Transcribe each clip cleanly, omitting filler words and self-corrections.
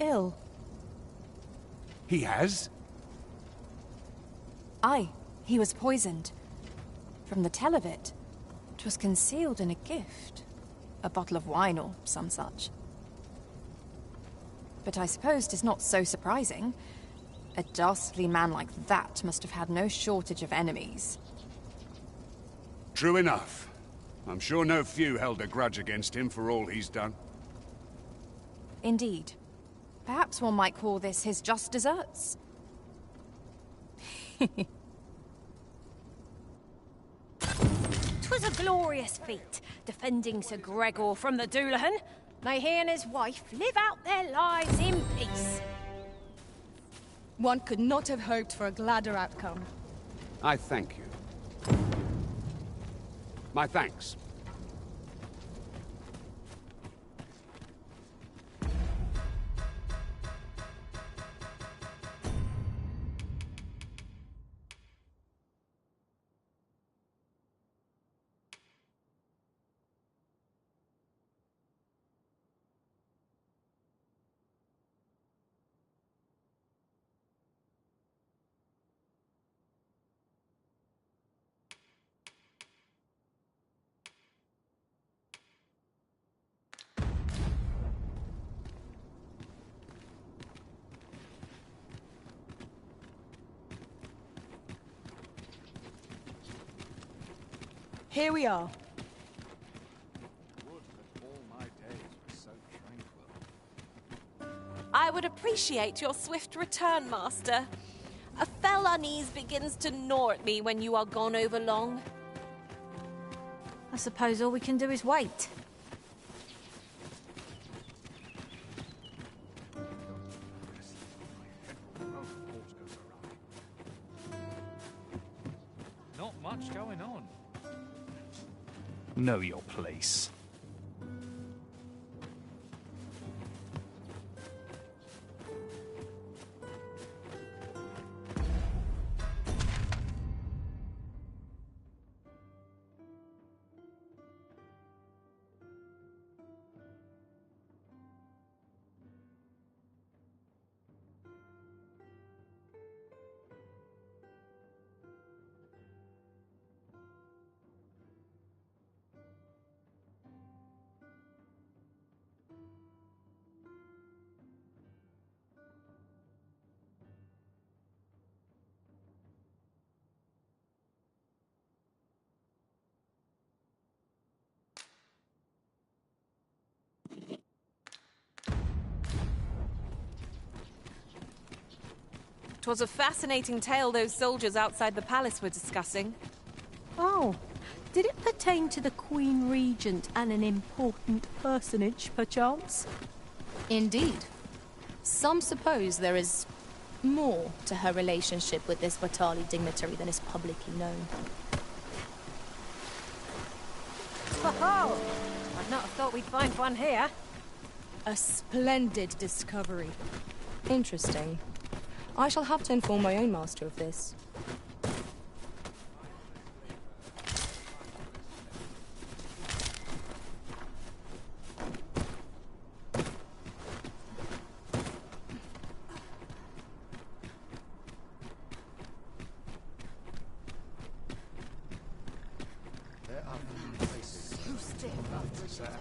ill. He has? Aye, he was poisoned. From the tell of it, 'twas concealed in a gift. A bottle of wine or some such. But I suppose 'tis not so surprising. A dastardly man like that must have had no shortage of enemies. True enough. I'm sure no few held a grudge against him for all he's done. Indeed. Perhaps one might call this his just deserts. 'Twas a glorious feat, defending Sir Gregor from the Doulahan. May he and his wife live out their lives in peace. One could not have hoped for a gladder outcome. I thank you. My thanks. Here we are. I would appreciate your swift return, Master. A fell unease begins to gnaw at me when you are gone over long. I suppose all we can do is wait. Not much going on. Know your place. Twas a fascinating tale those soldiers outside the palace were discussing. Oh, did it pertain to the Queen Regent and an important personage, perchance? Indeed. Some suppose there is more to her relationship with this Batali dignitary than is publicly known. Oh, I'd not have thought we'd find one here. A splendid discovery. Interesting. I shall have to inform my own master of this.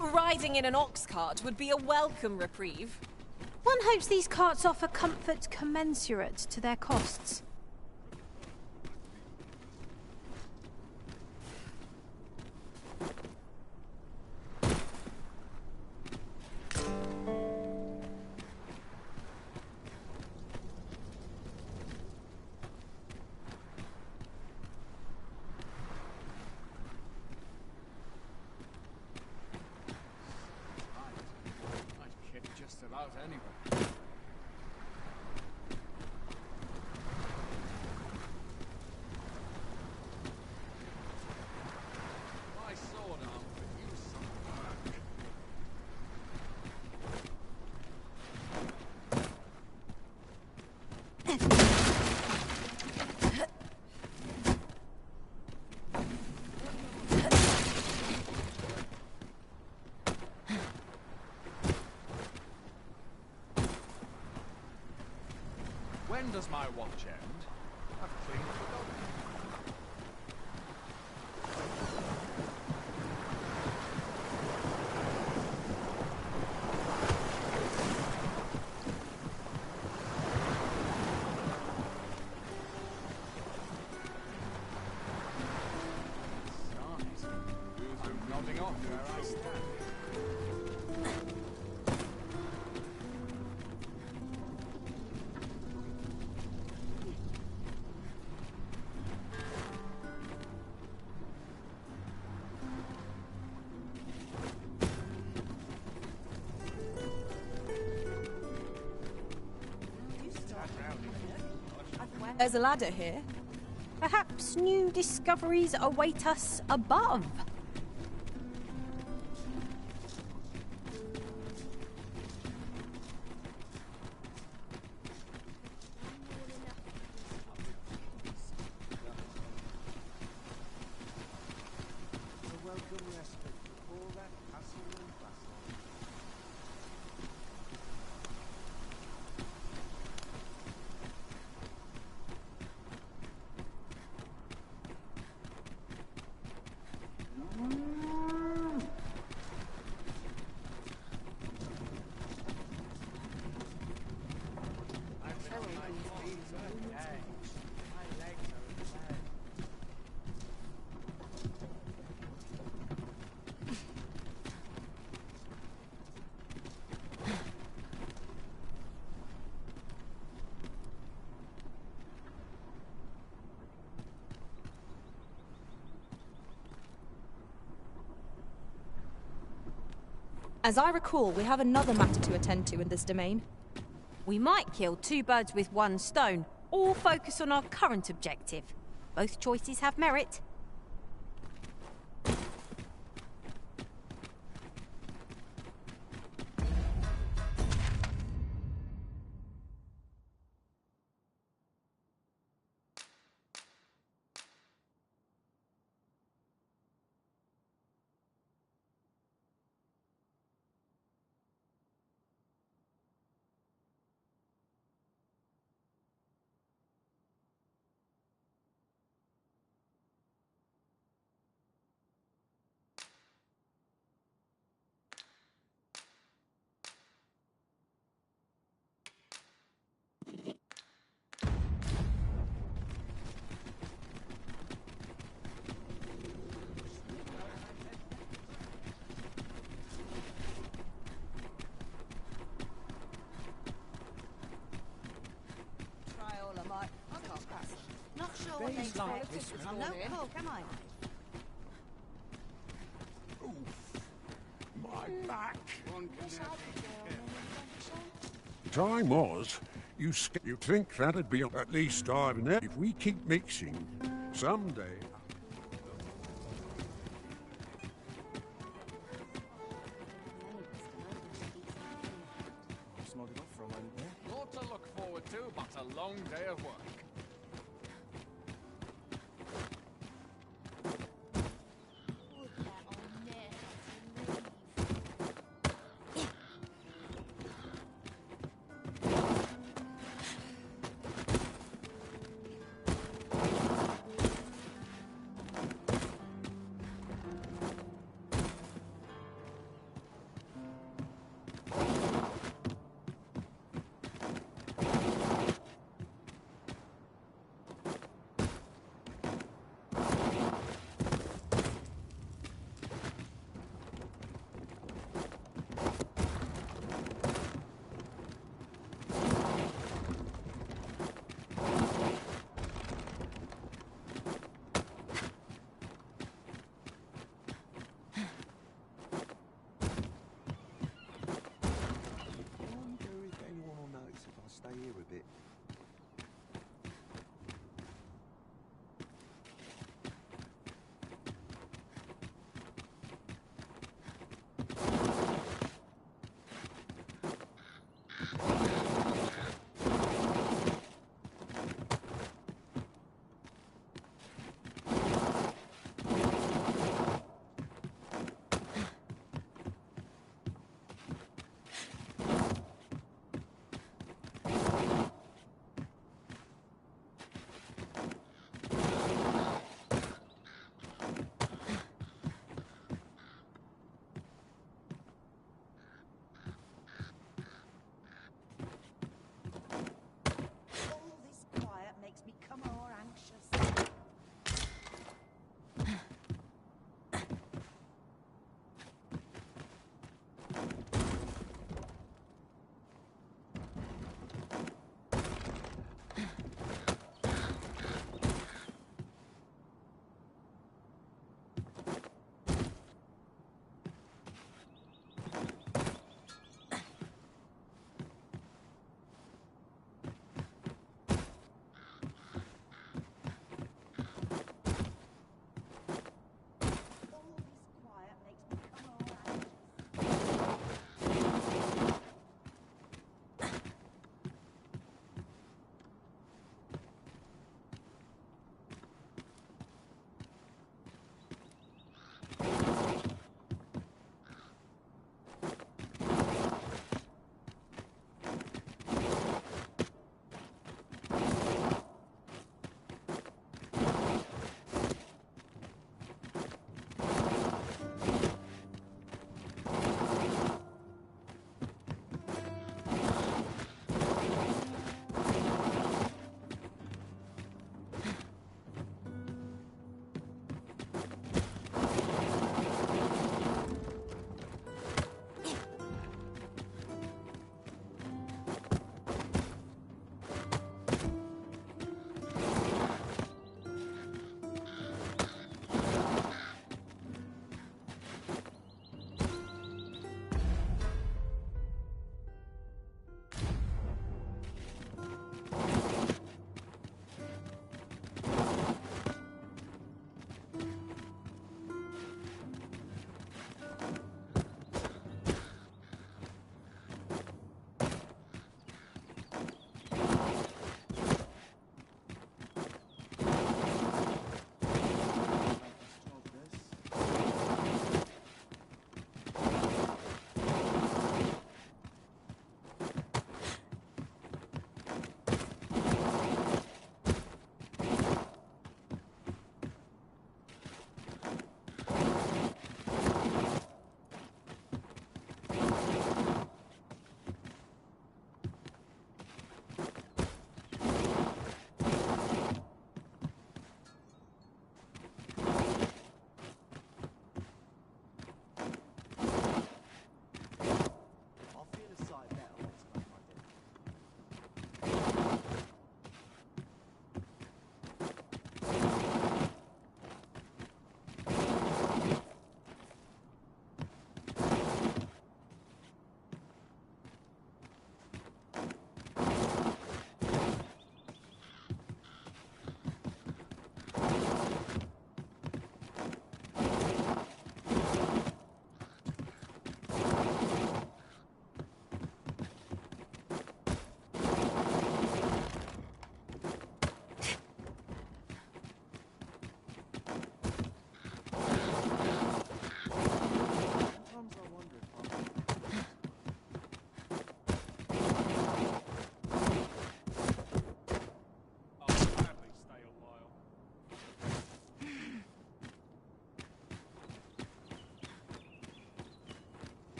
Riding in an ox cart would be a welcome reprieve. One hopes these carts offer comfort commensurate to their costs. When does my watch end? I've clean forgotten. I'm nodding off where I stand. There's a ladder here. Perhaps new discoveries await us above. As I recall, we have another matter to attend to in this domain. We might kill two birds with one stone, or focus on our current objective. Both choices have merit. Days like this one. No call, come on. My back. Time was, you'd think that'd be at least starving out. If we keep mixing, someday. Lot to look forward to, but a long day of work.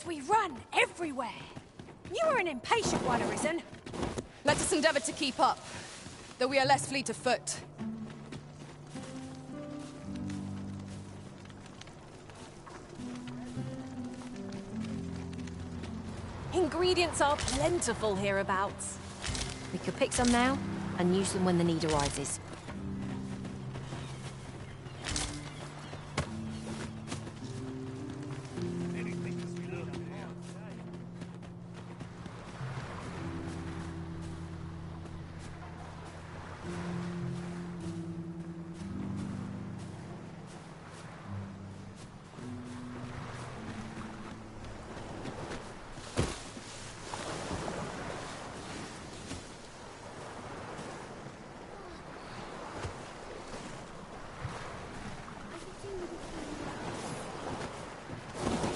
we run everywhere. You are an impatient one, Arisen. Let us endeavour to keep up, though we are less fleet of foot. Ingredients are plentiful hereabouts. We could pick some now and use them when the need arises.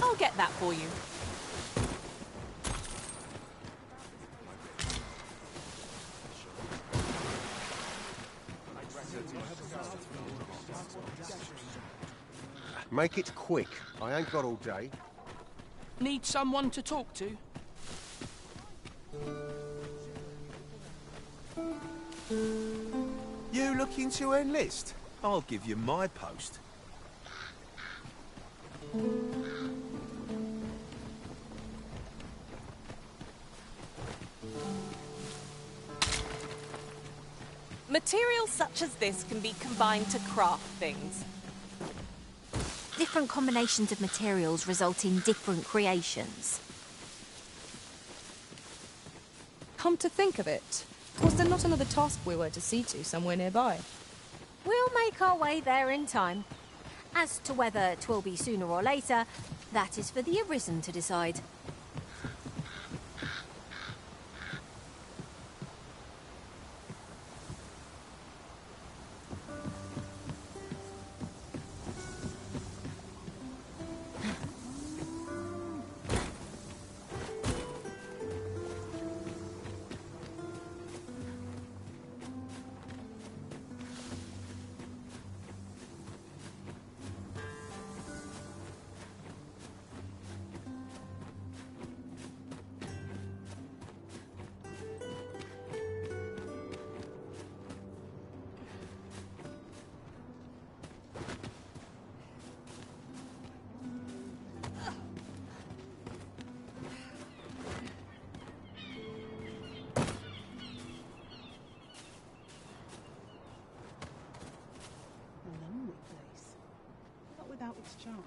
I'll get that for you. Make it quick. I ain't got all day. Need someone to talk to? You looking to enlist? I'll give you my post. Materials such as this can be combined to craft things. Different combinations of materials result in different creations. Come to think of it, was there not another task we were to see to somewhere nearby? We'll make our way there in time. As to whether 'twill be sooner or later, that is for the Arisen to decide. Without its charms.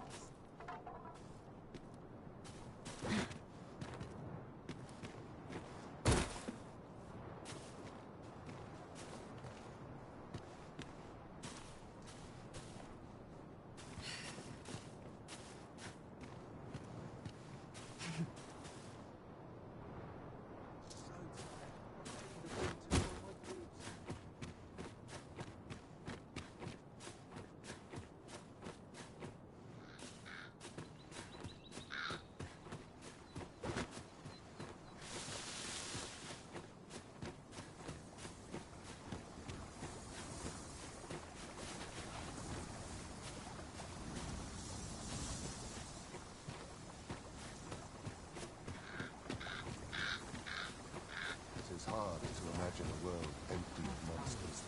It's hard to imagine a world empty of monsters.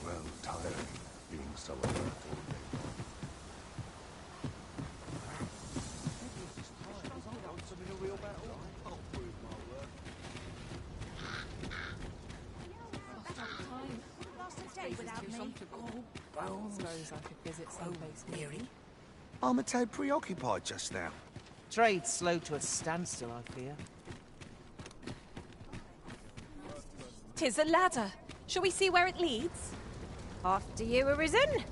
Well, tiring being so alert all day. I'm a tad preoccupied just now. Trade's slow to a standstill, I fear. 'Tis a ladder. Shall we see where it leads? After you, Arisen.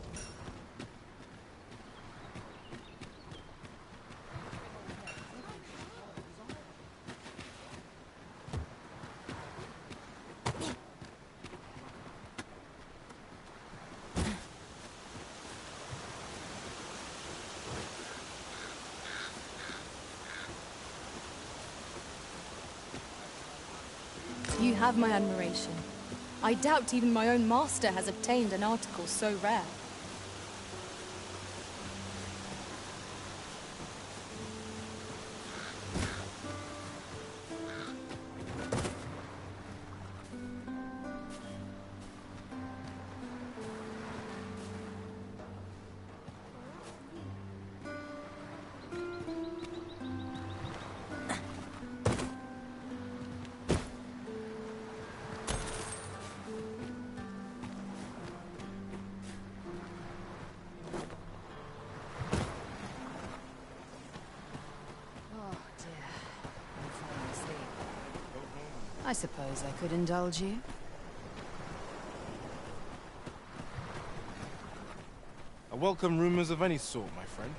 have my admiration. I doubt even my own master has obtained an article so rare. I suppose I could indulge you. I welcome rumors of any sort, my friend.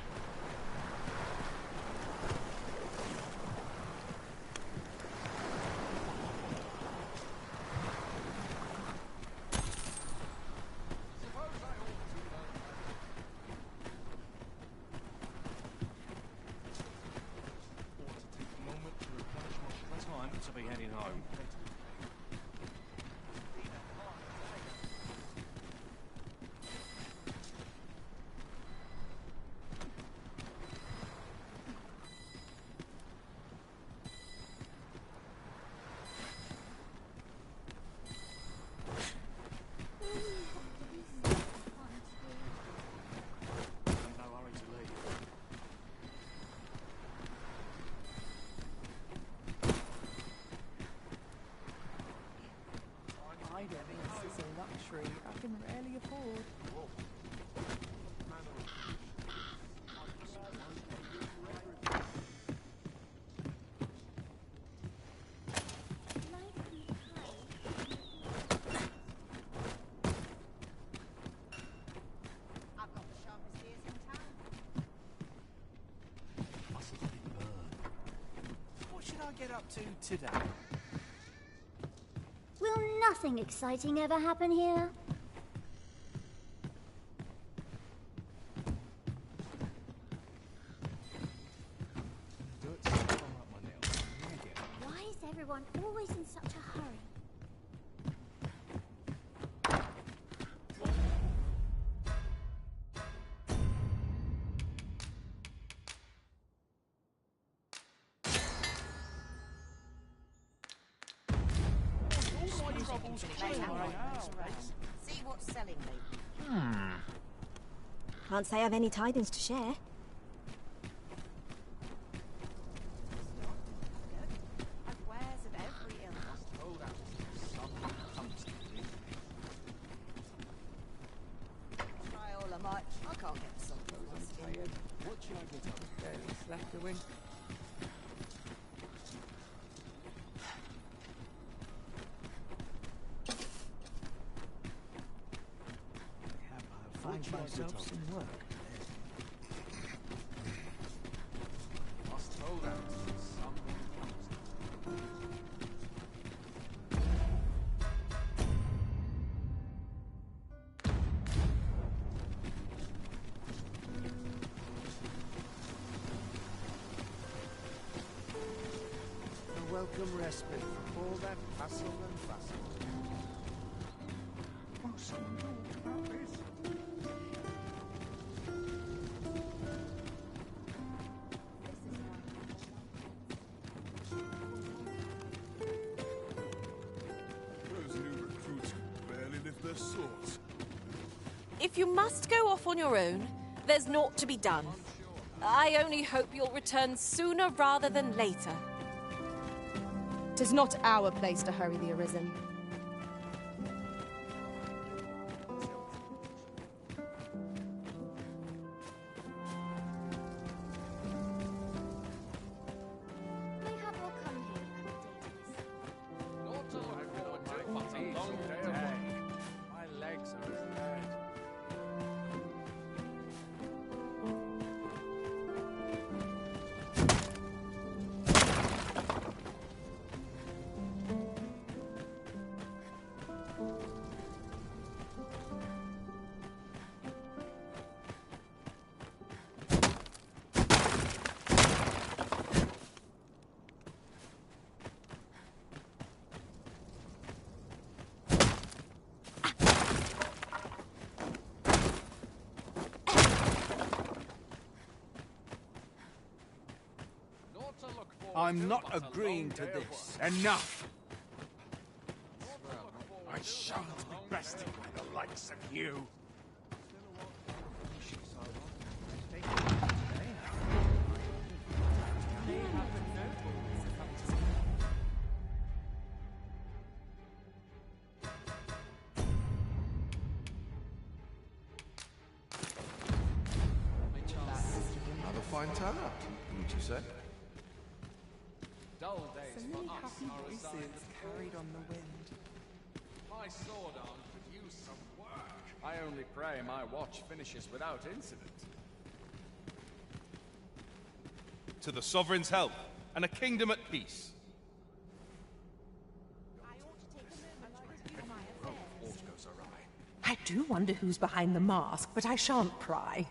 To be heading home. No hurry to leave. This is a luxury I can rarely afford. I've got the sharpest ears in town. Must have let it burn. What should I get up to today? Will nothing exciting ever happen here? Why is everyone always in such a hurry? See what's selling lately. Can't say I've any tidings to share. And wares of every ilk. Try all I might. I can't get the salt on my skin. What should I get up? Barely slack doing. Find myself some work. Must hold out. A welcome respite from all that hustle and bustle. Must someone talk about this? Those new recruits can barely lift their swords. If you must go off on your own, there's naught to be done. I only hope you'll return sooner rather than later. 'Tis not our place to hurry the Arisen. Mayhap I'll come here and Naught to look forward to, but a long day of work. My legs are as dead. I'm not agreeing to this. Enough! I shan't be bested by the likes of you. Another fine turnout, wouldn't you say? Dull days So for many us happy are a sign voices of carried on the wind. my sword arm could use some work. I only pray my watch finishes without incident. To the Sovereign's health, and a kingdom at peace. I do wonder who's behind the mask, but I shan't pry.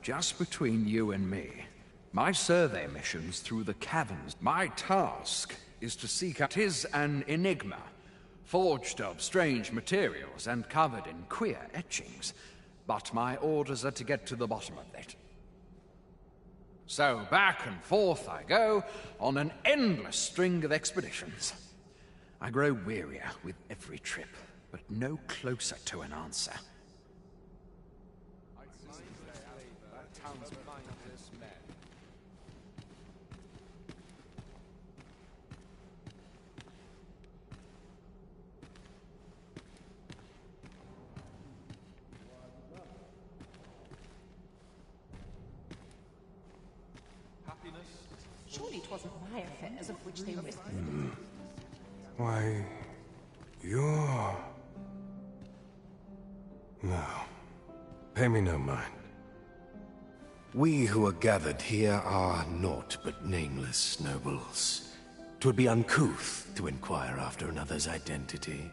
Just between you and me, my survey missions through the caverns, my task is to seek out. 'Tis an enigma, forged of strange materials and covered in queer etchings, but my orders are to get to the bottom of it. So back and forth I go on an endless string of expeditions. I grow wearier with every trip, but no closer to an answer. Surely it wasn't my affairs of which they risked. Why, you're... No. Pay me no mind. We who are gathered here are naught but nameless nobles. 'Twould be uncouth to inquire after another's identity.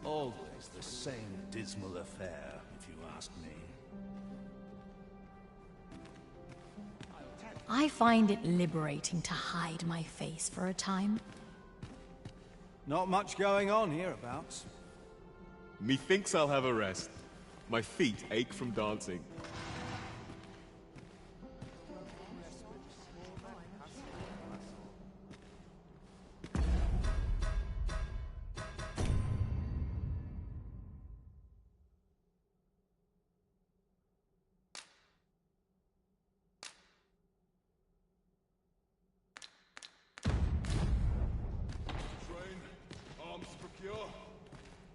Always the same dismal affair, if you ask me. I find it liberating to hide my face for a time. Not much going on hereabouts. Methinks I'll have a rest. My feet ache from dancing. Arms secure.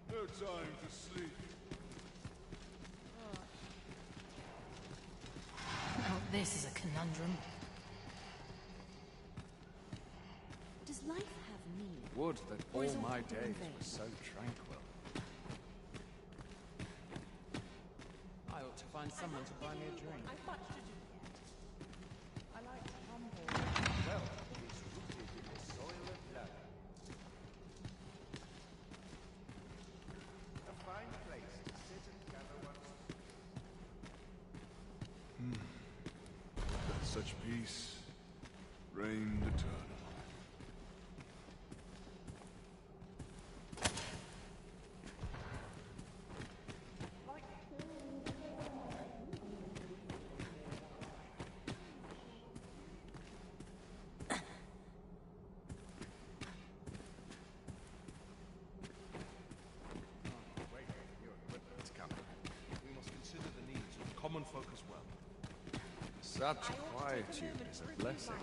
No time to sleep. Oh, this is a conundrum. Does life have meaning? Would that Or is all my all days vain? were so tranquil. I ought to find someone to buy me a drink. I've much to do yet. I like to humble. Well, it's rooted in the soil of love. A fine place to sit and gather one's... Such peace reigned eternal. We must consider the needs of common folk as well. Such quietude is a blessing.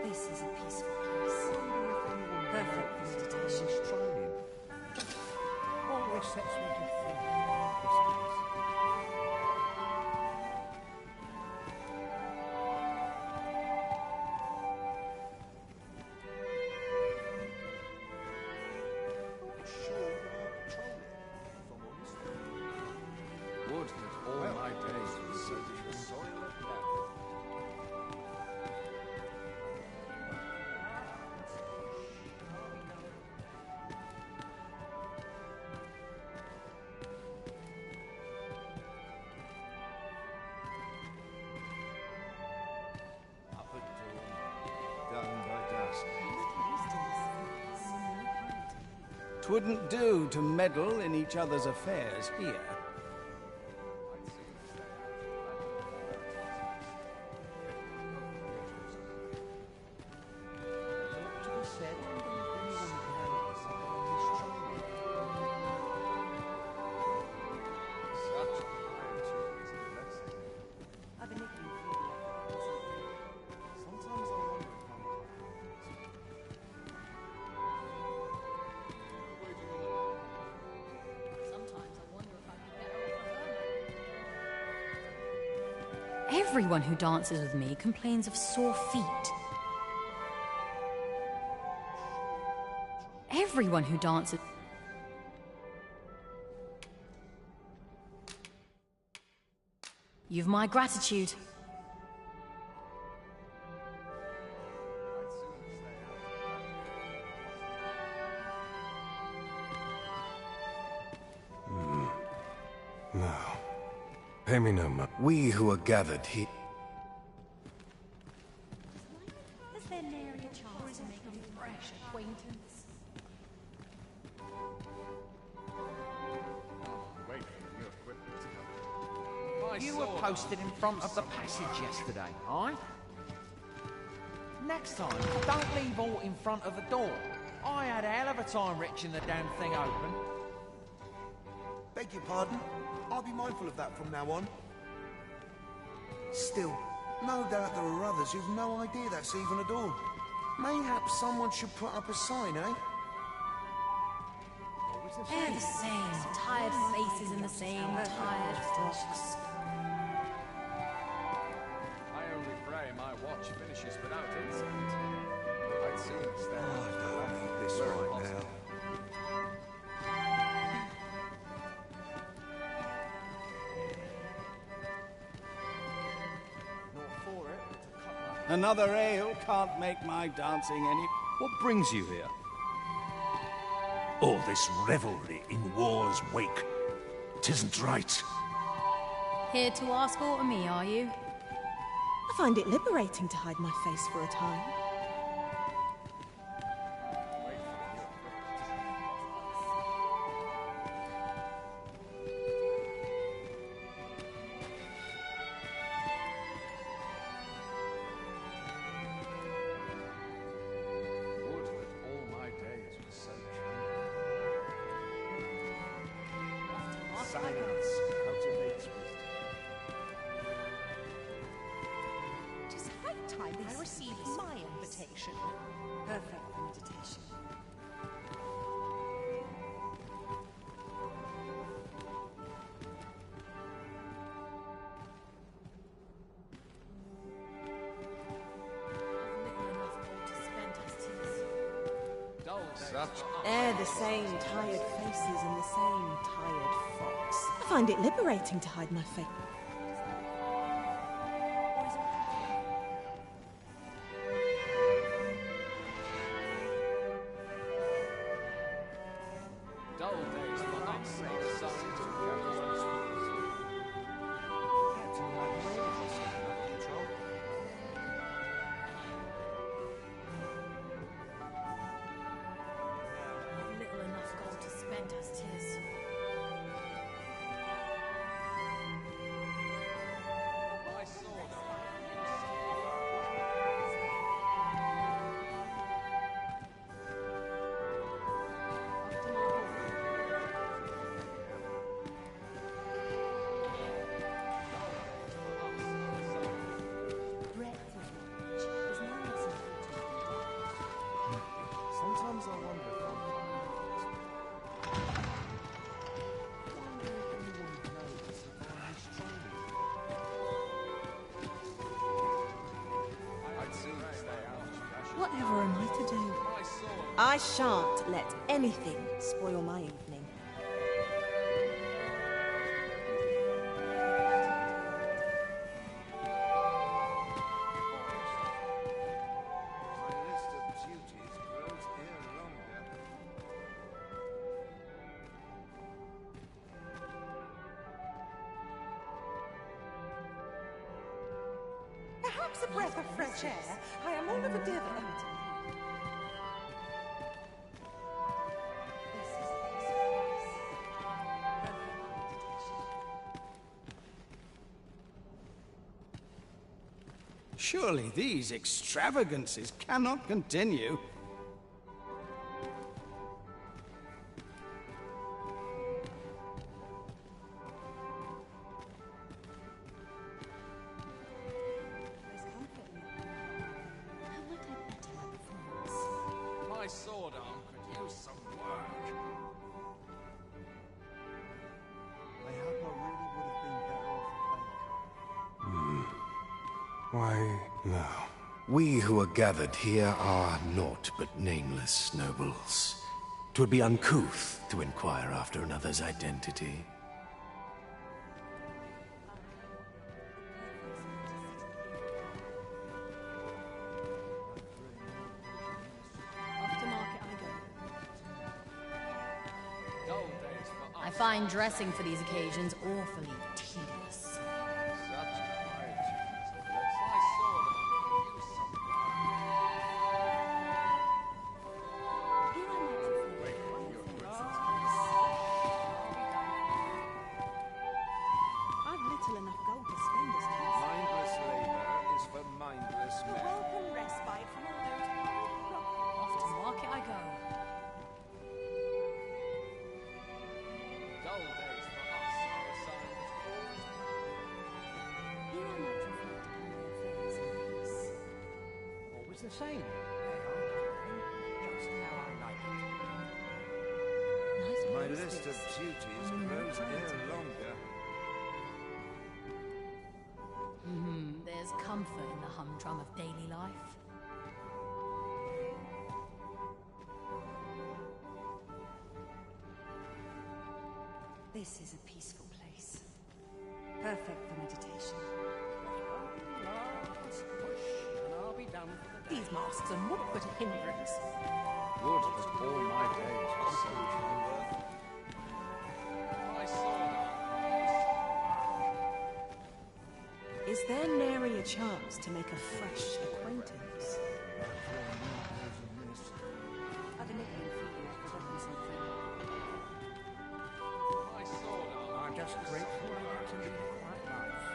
This is a peaceful place. Perfect for meditation. Always sets me to think about this place. Would that all my days were so the soil of love. 'Twouldn't do to meddle in each other's affairs here. Everyone who dances with me complains of sore feet. Everyone who dances... You've my gratitude. No. Pay me no mind. We who are gathered here... Is there nary a chance to make a fresh acquaintance? Wait for new equipment to come. You were posted in front of the passage yesterday, aye? Next time, don't leave all in front of the door. I had a hell of a time wrenching the damn thing open. Beg your pardon? I'll be mindful of that from now on. Still, no doubt there are others who've no idea that's even a door. Mayhaps someone should put up a sign, eh? They're the same, tired faces in the same tired frocks. I only pray my watch finishes without incident. I'd sooner stay. I don't need this right now. Another ale can't make my dancing any... What brings you here? All this revelry in war's wake. 'Tisn't right. Here to ask aught of me, are you? I find it liberating to hide my face for a time. Would that all my days were so true. Silence cultivates wisdom. Tis high time I received my invitation. Perfect for meditation. They're the same tired faces and the same tired frocks. I find it liberating to hide my face. Dull days will not save signs of careless Little enough gold to spend as 'tis. My sword. Sometimes I wonder if I'm I'd sooner stay out. Whatever am I to do? I shan't let anything spoil my evening. my list of duties grows here longer. Perhaps a breath of fresh air. I am all of a dither. Surely these extravagances cannot continue. My sword arm could use some work. I hope I really would have been better off a baker. Why, no. We who are gathered here are naught but nameless nobles. 'Twould be uncouth to inquire after another's identity. Off to market I go. I find dressing for these occasions awfully tedious. I've little enough gold to spend as Mindless labor is for mindless a men. welcome respite from all those horrid Off to market I go. Dull days for us are a sign that all is Here I might reflect upon my affairs in peace. Always the same. They are doing just how I like it. Nice My place list this. of duties grows ever longer. There's comfort in the humdrum of daily life. This is a peaceful place. Perfect for meditation. Last push, and I'll be done for the day. These masks are naught but a hindrance. Would that all my days were so tranquil. my sword arm. Is there nary a chance to make a fresh acquaintance? I've been looking for you, I've forgotten something. My sword arm. I'm just grateful I get to lead a quiet life.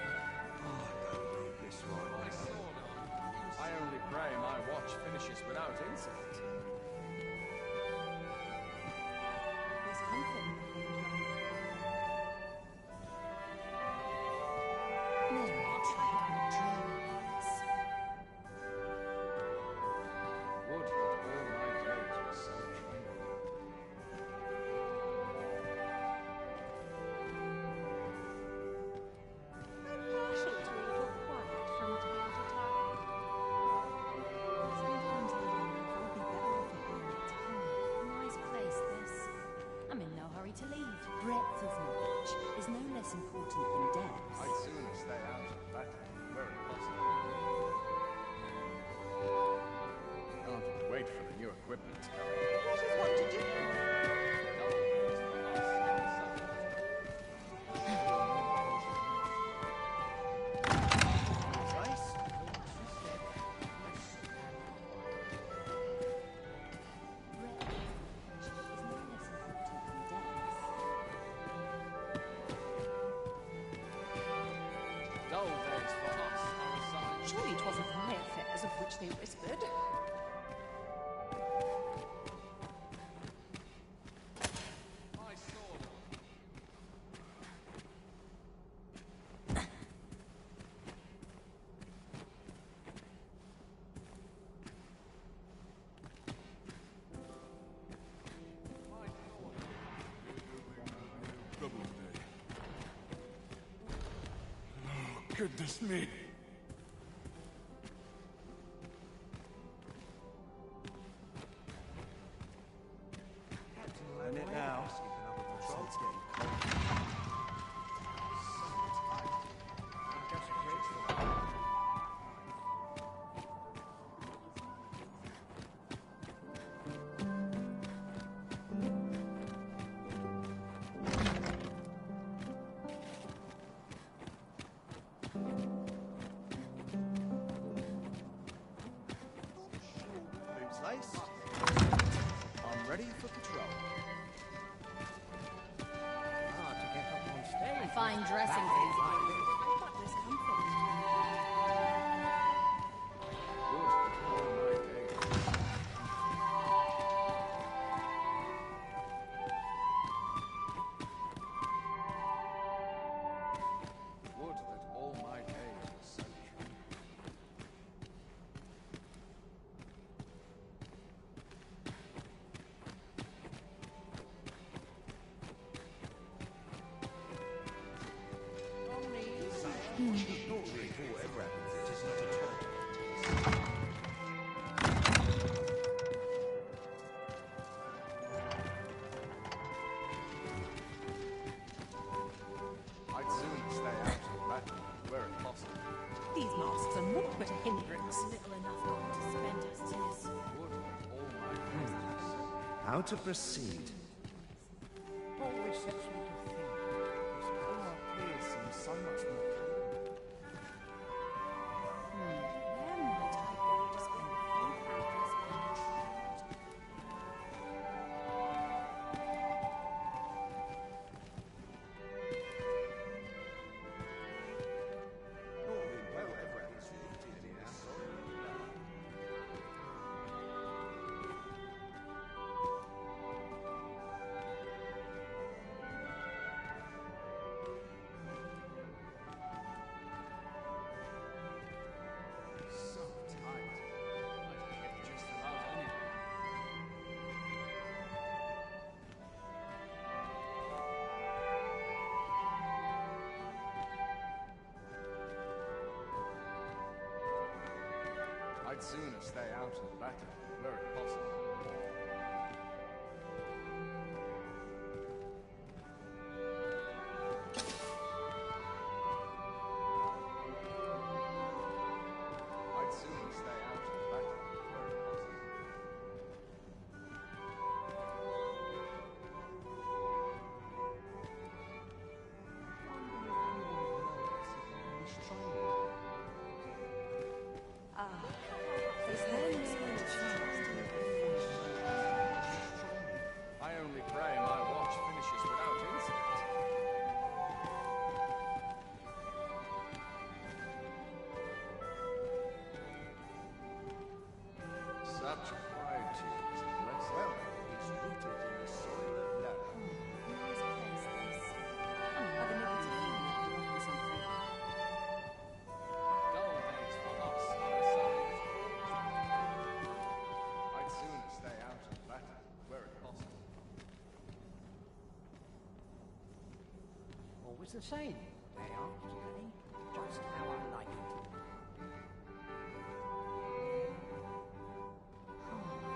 Oh, I don't need this one. My sword arm. I only pray my watch finishes without insult. There's comfort in the humdrum. Never tread on dreary paths. Would that all my days were so tranquil. Partial to a little quiet from time to time. Sometimes I wonder if I'd be better off at home at home. Nice place, this. I'm in no hurry to leave. Breadth of knowledge is no less important than depth. I'd sooner stay out of that were it possible. Can't wait for the new equipment to come in. What is one to do? Dull days for us are a sign. Surely it wasn't my affairs of which they whispered. My sword arm. Goodness me. Learn it now. It's getting cold. I'm just grateful. Loose lace. I'm ready for patrol. Ah, to get up on stage. I find dressing for these occasions. But there's comfort. These masks are naught but a hindrance. Little enough gold to spend as it is. How to proceed? Always that sort of thing. It's all our peers seem so much more capable. Where might I go to spend a few hours on a So tight. I can get just about anywhere. I'd sooner stay out of the battle, were it possible. I'd sooner stay out of the battle, were it possible. I only pray my watch finishes without incident. Such quietude is a blessing. Well, it's rooted in the soil of love. nice place, this. I have a negative feeling I've forgotten something. Dull days for us are assigned. I'd sooner stay out of the battle, were it possible. Always the same. They are, Danny. Just how I like it.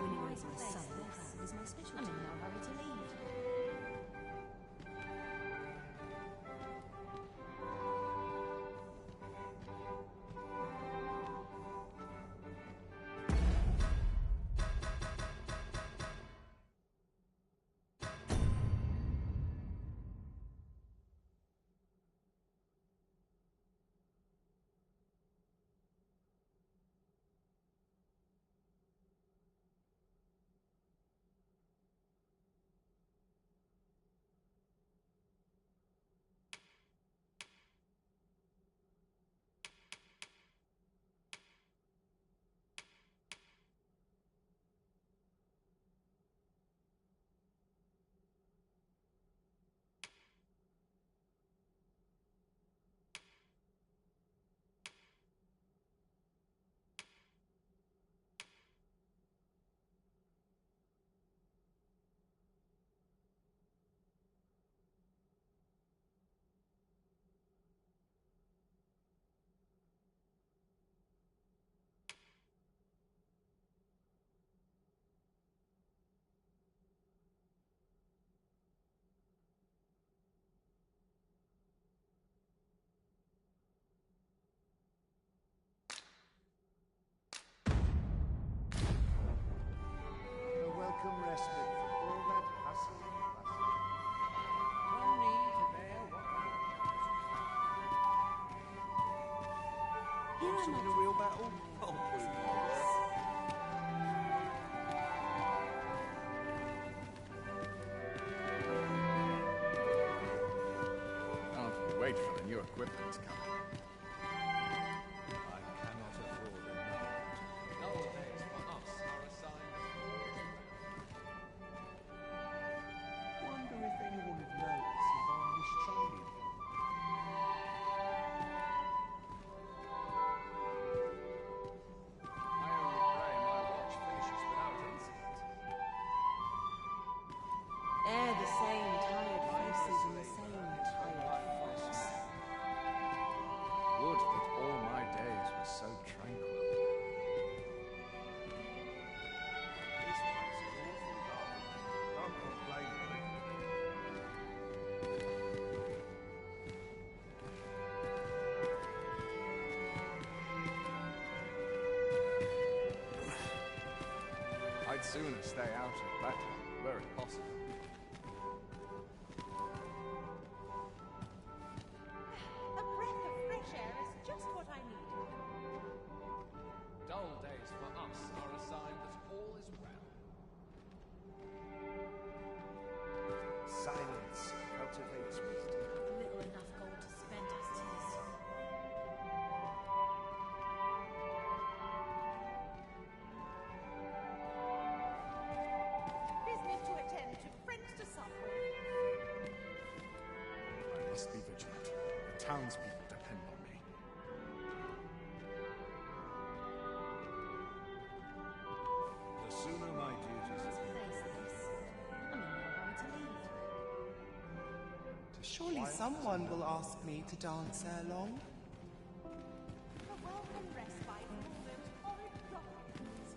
Winning is my son. Is my specialty. I'm in no hurry to leave. A welcome respite from all that hustle and bustle. No need to bear what Wants him in a real battle? I'll prove my worth. Can't we wait for the new equipment to come? I cannot afford another. Dull days for us are assigned. Wonder if anyone would notice if I'm mistraining. I only pray my watch finishes without incident. They're the same tired faces and the same tired fox. sooner stay out of battle, were it possible. A breath of fresh air is just what I need. Dull days for us are a sign that all is well. Silence cultivates wisdom. Little enough gold to spend as it is. Business to attend to, friends to sup with. I must be vigilant. The townspeople depend on me. The sooner my duties are Surely someone will ask me to dance ere long. A welcome respite from those horrid ruffians.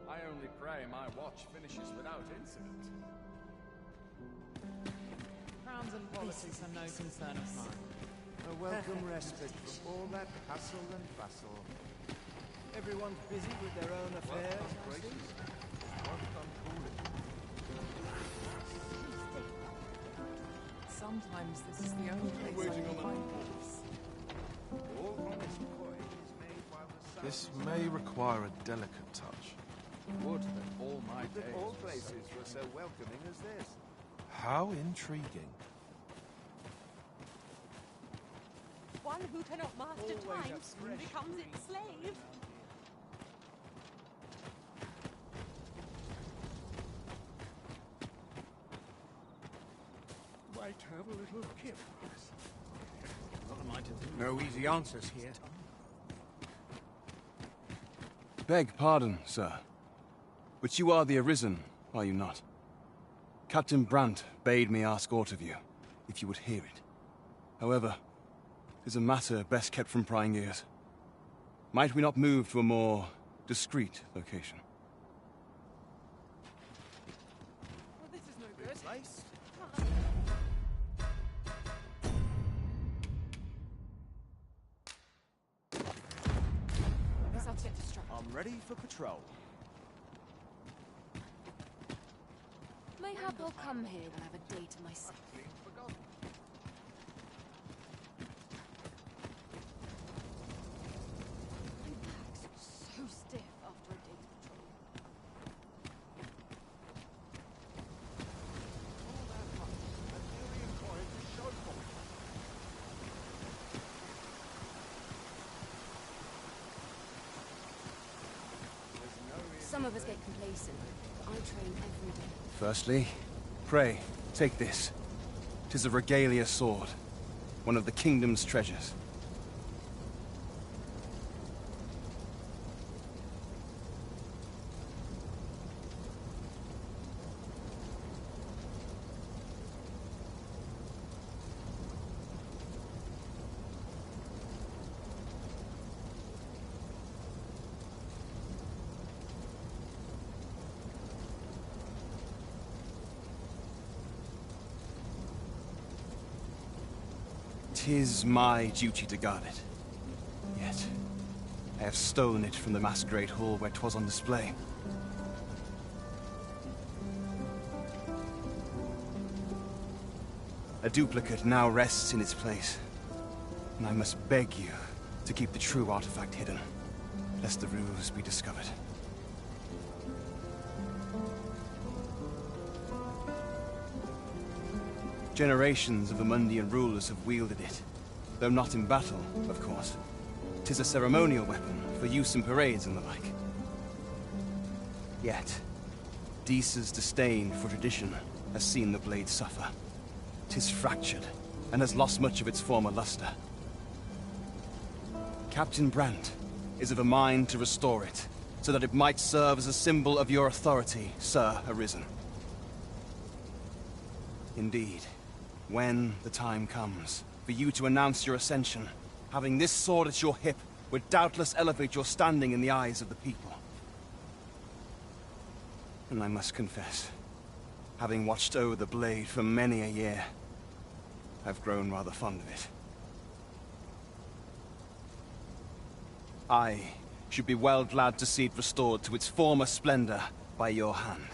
I only pray my watch finishes without incident. Crowns and politics are no concern of mine. a welcome respite from all that hustle and bustle. Everyone's busy with their own affairs. Sometimes this is the only place I can find peace. This may require a delicate touch. Would that all my That days all were places so were so welcoming as this. How intriguing. One who cannot master time soon becomes its slave. Might have a little kip. What am I to do? No easy answers here. Beg pardon, sir. But you are the Arisen, are you not? Captain Brandt bade me ask aught of you, if you would hear it. However, it is a matter best kept from prying ears. Might we not move to a more discreet location? Well, this is no good. Guess I'll get distracted. I'm ready for patrol. Mayhap I'll come here when I have a day to myself. My back's so stiff after a day's patrol. Some of us get complacent, but I train every day. Firstly, pray, take this. 'Tis a regalia sword, one of the kingdom's treasures. Tis my duty to guard it. Yet, I have stolen it from the masquerade hall where 'twas on display. A duplicate now rests in its place, and I must beg you to keep the true artifact hidden, lest the ruse be discovered. Generations of Amundian rulers have wielded it, though not in battle, of course. 'Tis a ceremonial weapon for use in parades and the like. Yet, Deesa's disdain for tradition has seen the blade suffer. 'Tis fractured, and has lost much of its former luster. Captain Brandt is of a mind to restore it, so that it might serve as a symbol of your authority, Sir Arisen. Indeed, when the time comes for you to announce your ascension, having this sword at your hip would doubtless elevate your standing in the eyes of the people. And I must confess, having watched over the blade for many a year, I've grown rather fond of it. I should be well glad to see it restored to its former splendor by your hand.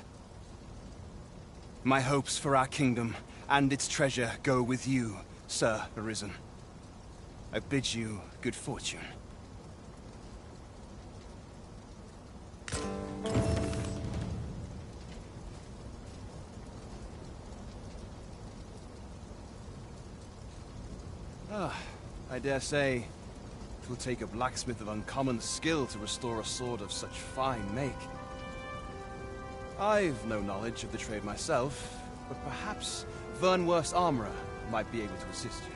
My hopes for our kingdom and its treasure go with you, Sir Arisen. I bid you good fortune. I dare say it will take a blacksmith of uncommon skill to restore a sword of such fine make. I've no knowledge of the trade myself, but perhaps Vernworth's armorer might be able to assist you.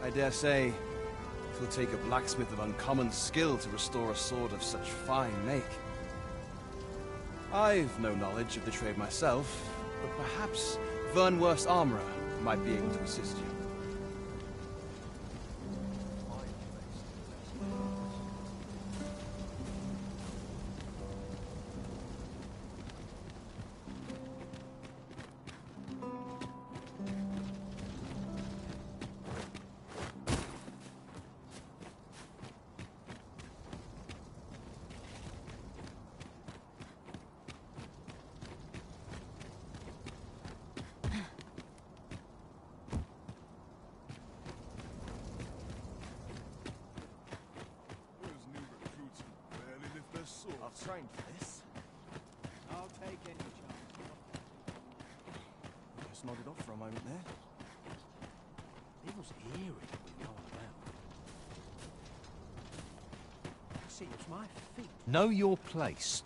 I dare say it will take a blacksmith of uncommon skill to restore a sword of such fine make. I've no knowledge of the trade myself, but perhaps Vernworth's armorer might be able to assist you. I've trained for this. I'll take any chance. Just nodded off for a moment there. Feels eerie when going about. See, it's my feet. Know your place.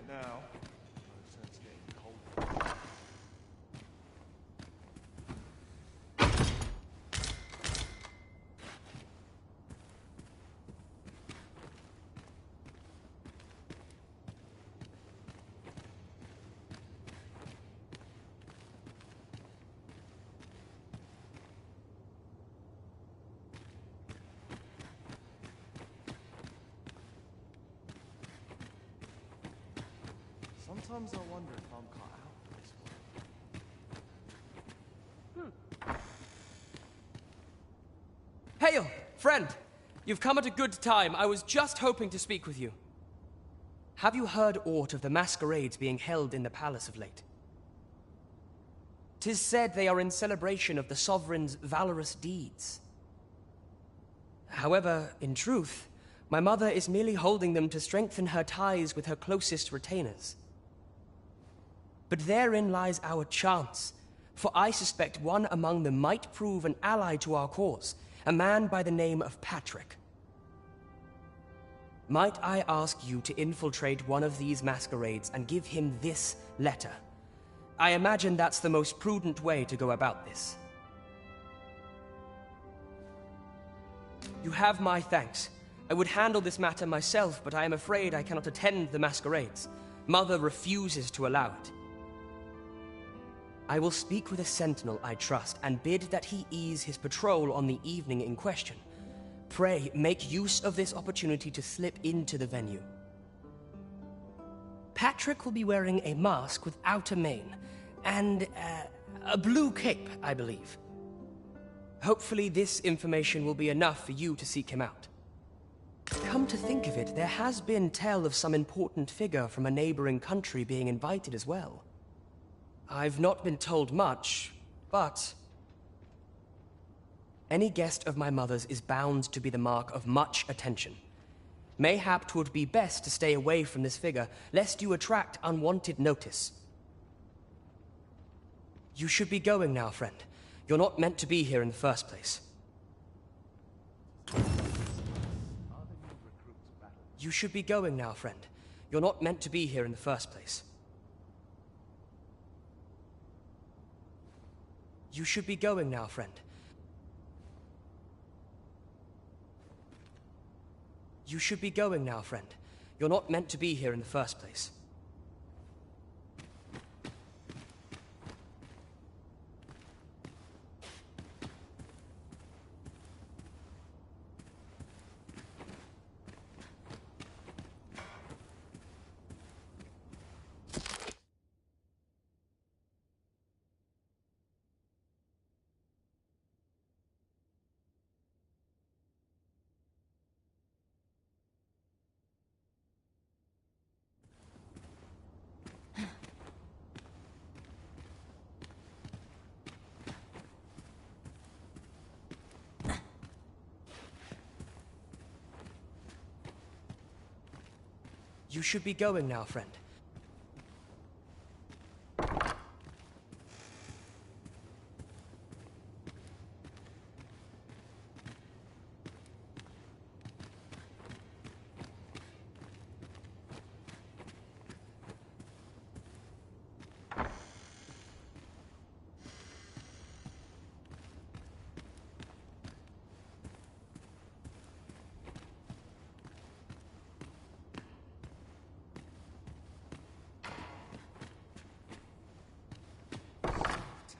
Now, it's getting cold. Sometimes I wonder if I'm cut out for this one. Hail, friend! You've come at a good time. I was just hoping to speak with you. Have you heard aught of the masquerades being held in the palace of late? 'Tis said they are in celebration of the sovereign's valorous deeds. However, in truth, my mother is merely holding them to strengthen her ties with her closest retainers. But therein lies our chance, for I suspect one among them might prove an ally to our cause, a man by the name of Patrick. Might I ask you to infiltrate one of these masquerades and give him this letter? I imagine that's the most prudent way to go about this. You have my thanks. I would handle this matter myself, but I am afraid I cannot attend the masquerades. Mother refuses to allow it. I will speak with a sentinel I trust and bid that he ease his patrol on the evening in question. Pray, make use of this opportunity to slip into the venue. Patrick will be wearing a mask without a mane, and a blue cape, I believe. Hopefully this information will be enough for you to seek him out. Come to think of it, there has been tell of some important figure from a neighboring country being invited as well. I've not been told much, but any guest of my mother's is bound to be the mark of much attention. Mayhap 'twould be best to stay away from this figure, lest you attract unwanted notice. You should be going now, friend. You're not meant to be here in the first place. Are the new recruits back You should be going now, friend. You're not meant to be here in the first place. You should be going now, friend. You should be going now, friend. You're not meant to be here in the first place. You should be going now, friend.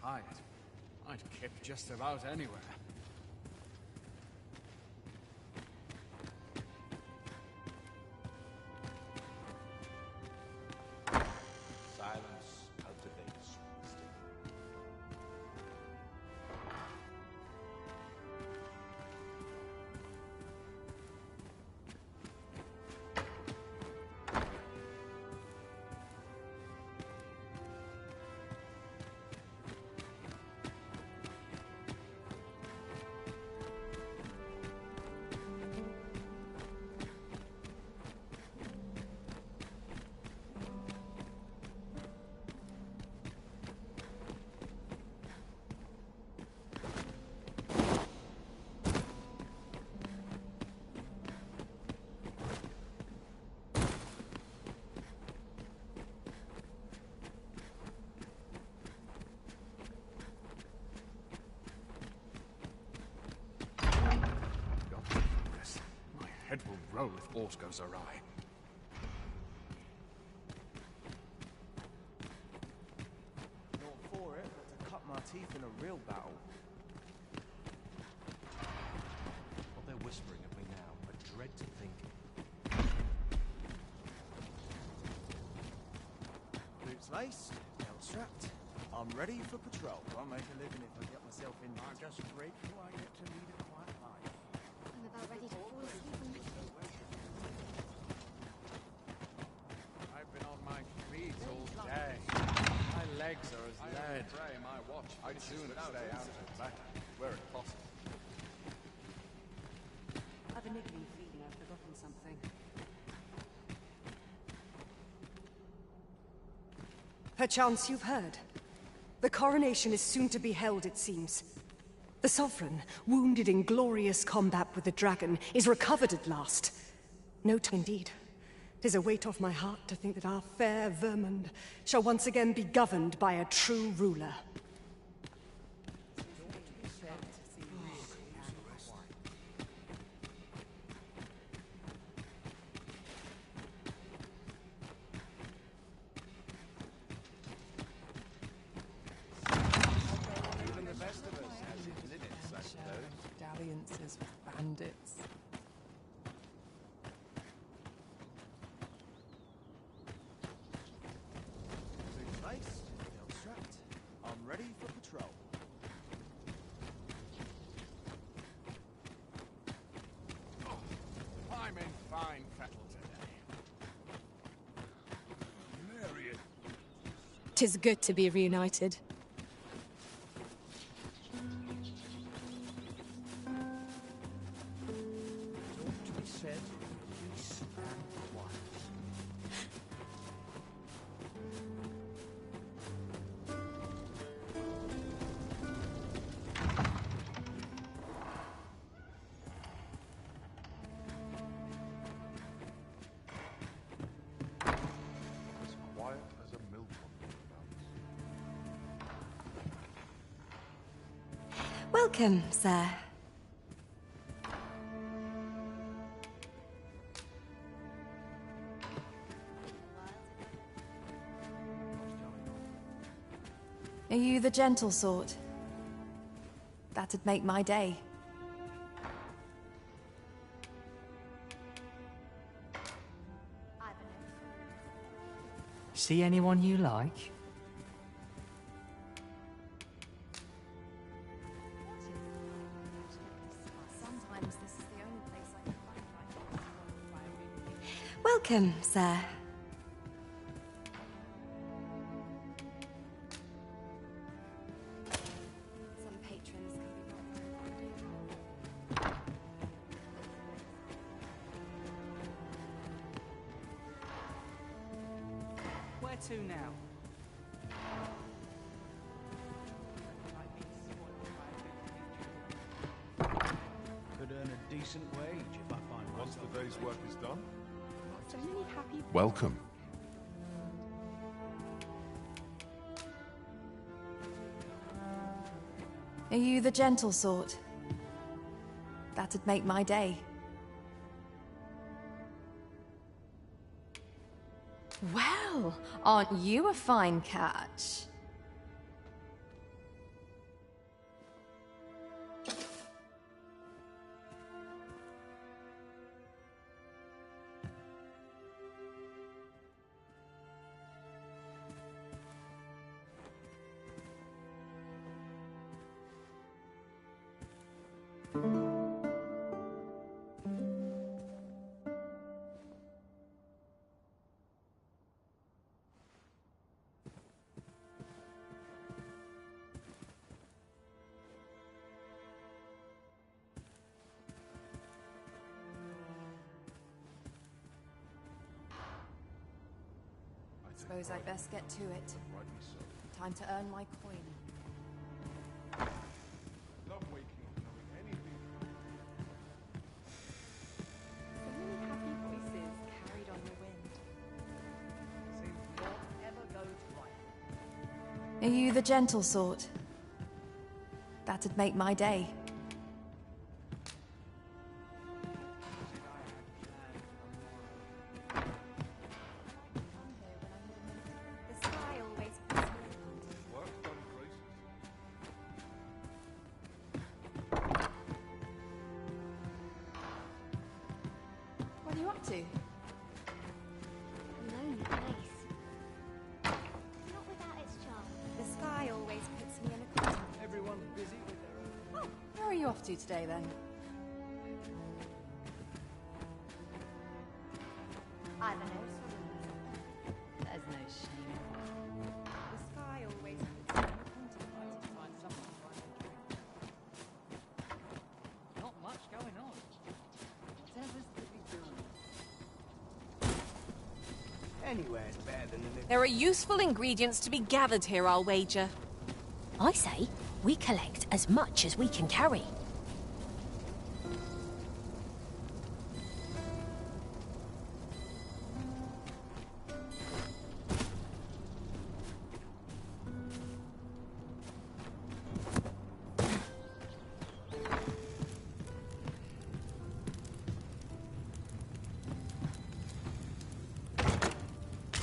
Tired. I'd kip just about anywhere. Silence cultivates wisdom. My head will roll if aught goes awry. Not for it, but to cut my teeth in a real battle. What they're whispering of me now, I dread to think. Boots laced, belt strapped. I'm ready for patrol. I'll make a living if I get myself in. I'm just grateful I get to lead a quiet life. I'm about ready to fall asleep on my I've been on my feet all day. My legs are as lead. Pray my watch. I'd soon stay out of that, were it possible. I've a niggling feeling I've forgotten something. Perchance you've heard. The coronation is soon to be held, it seems. The Sovereign, wounded in glorious combat with the dragon, is recovered at last. No time indeed. 'Tis a weight off my heart to think that our fair Vermund shall once again be governed by a true ruler. Even the best of us has its limits, I suppose. Dalliances with bandits. Boots laced, belt strapped. I'm ready for patrol. I'm in fine fettle today. Marion. 'Tis good to be reunited. Ought to be said, peace and quiet. Welcome, sir. Are you the gentle sort? That'd make my day. See anyone you like? Sometimes this is the only place I can find. Welcome, sir. Some patrons can be Where to now? Could earn a decent wage if I find Once the day's work is done, So many happy. welcome. Are you the gentle sort? That'd make my day. Well, aren't you a fine catch? Suppose I'd best get to it. Time to earn my coin. Love waking up knowing anything. So many happy voices carried on the wind. Seems naught ever goes right. Are you the gentle sort? That'd make my day. The sky always puts me in Work done graces. What are you up to? A lonely place. Not without its charm. The sky always puts me in a corner. Everyone's busy with their own. Oh, where are you off to today then? I don't know. There's no shame. The sky always puts me in a corner. Find something to find enjoyment. Not much going on. Whatever's to be done. Anywhere's better than the living. There are useful ingredients to be gathered here, I'll wager. I say, we collect as much as we can carry.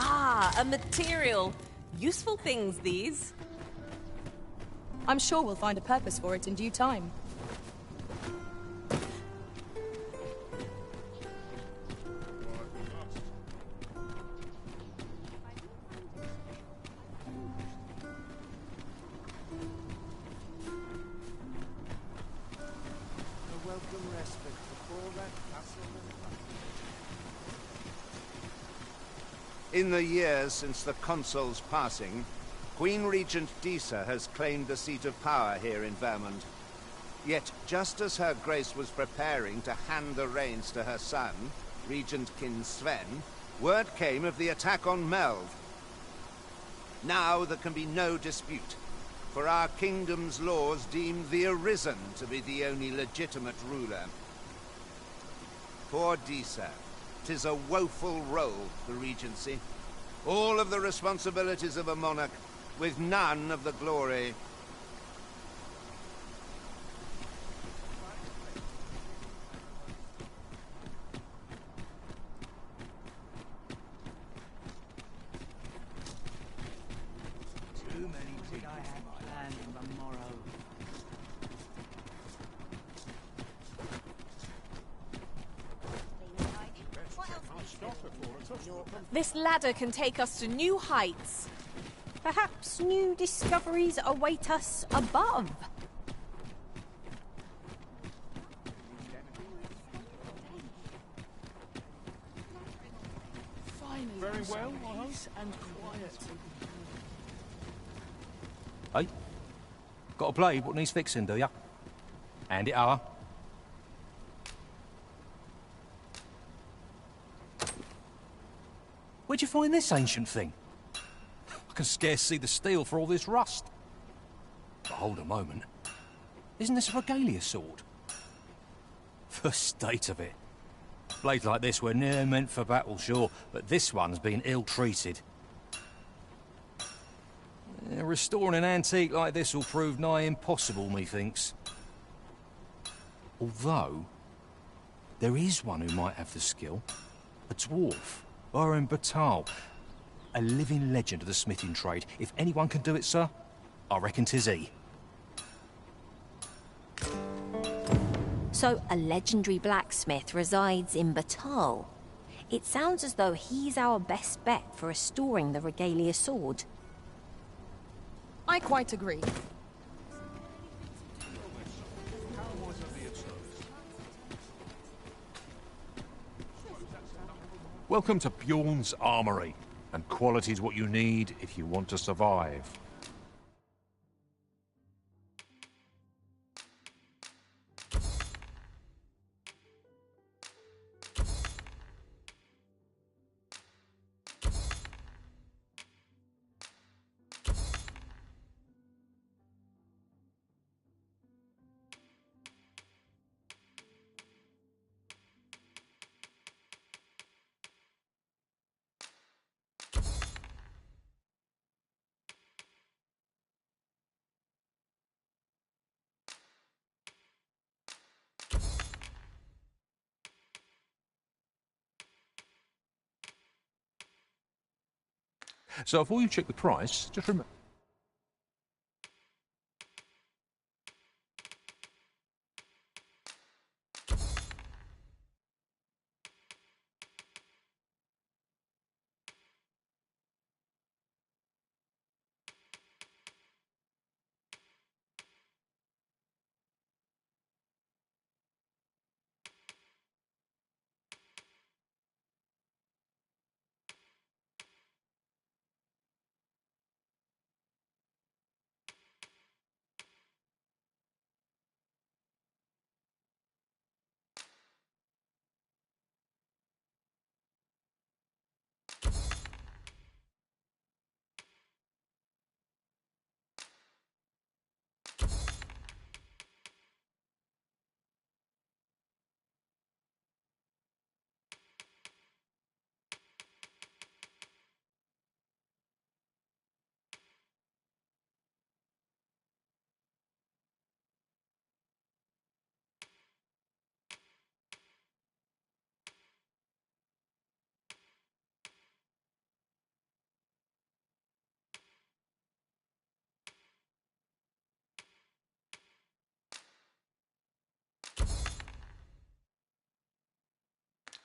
Ah, a material. Useful things, these. I'm sure we'll find a purpose for it in due time. A welcome respite before that castle and In the years since the consul's passing, Queen Regent Disa has claimed the seat of power here in Vermund. Yet, just as her grace was preparing to hand the reins to her son, Regent Kin Sven, word came of the attack on Melv. Now there can be no dispute, for our kingdom's laws deem the Arisen to be the only legitimate ruler. Poor Disa. 'Tis a woeful role, the Regency. All of the responsibilities of a monarch, with none of the glory. This ladder can take us to new heights. Perhaps new discoveries await us above. Very well, I hope. And quiet. Hey? Got a blade what needs fixing, do ya? Hand it over. Where'd you find this ancient thing? I can scarce see the steel for all this rust. But hold a moment. Isn't this a regalia sword? The state of it. Blades like this were near meant for battle, sure, but this one's been ill-treated. Restoring an antique like this will prove nigh impossible, methinks. Although, there is one who might have the skill. A dwarf, Baron Batal. A living legend of the smithing trade. If anyone can do it, sir, I reckon 'tis he. So, a legendary blacksmith resides in Batal. It sounds as though he's our best bet for restoring the regalia sword. I quite agree. Welcome to Bjorn's Armory, and quality's what you need if you want to survive. So before you check the price, just remember...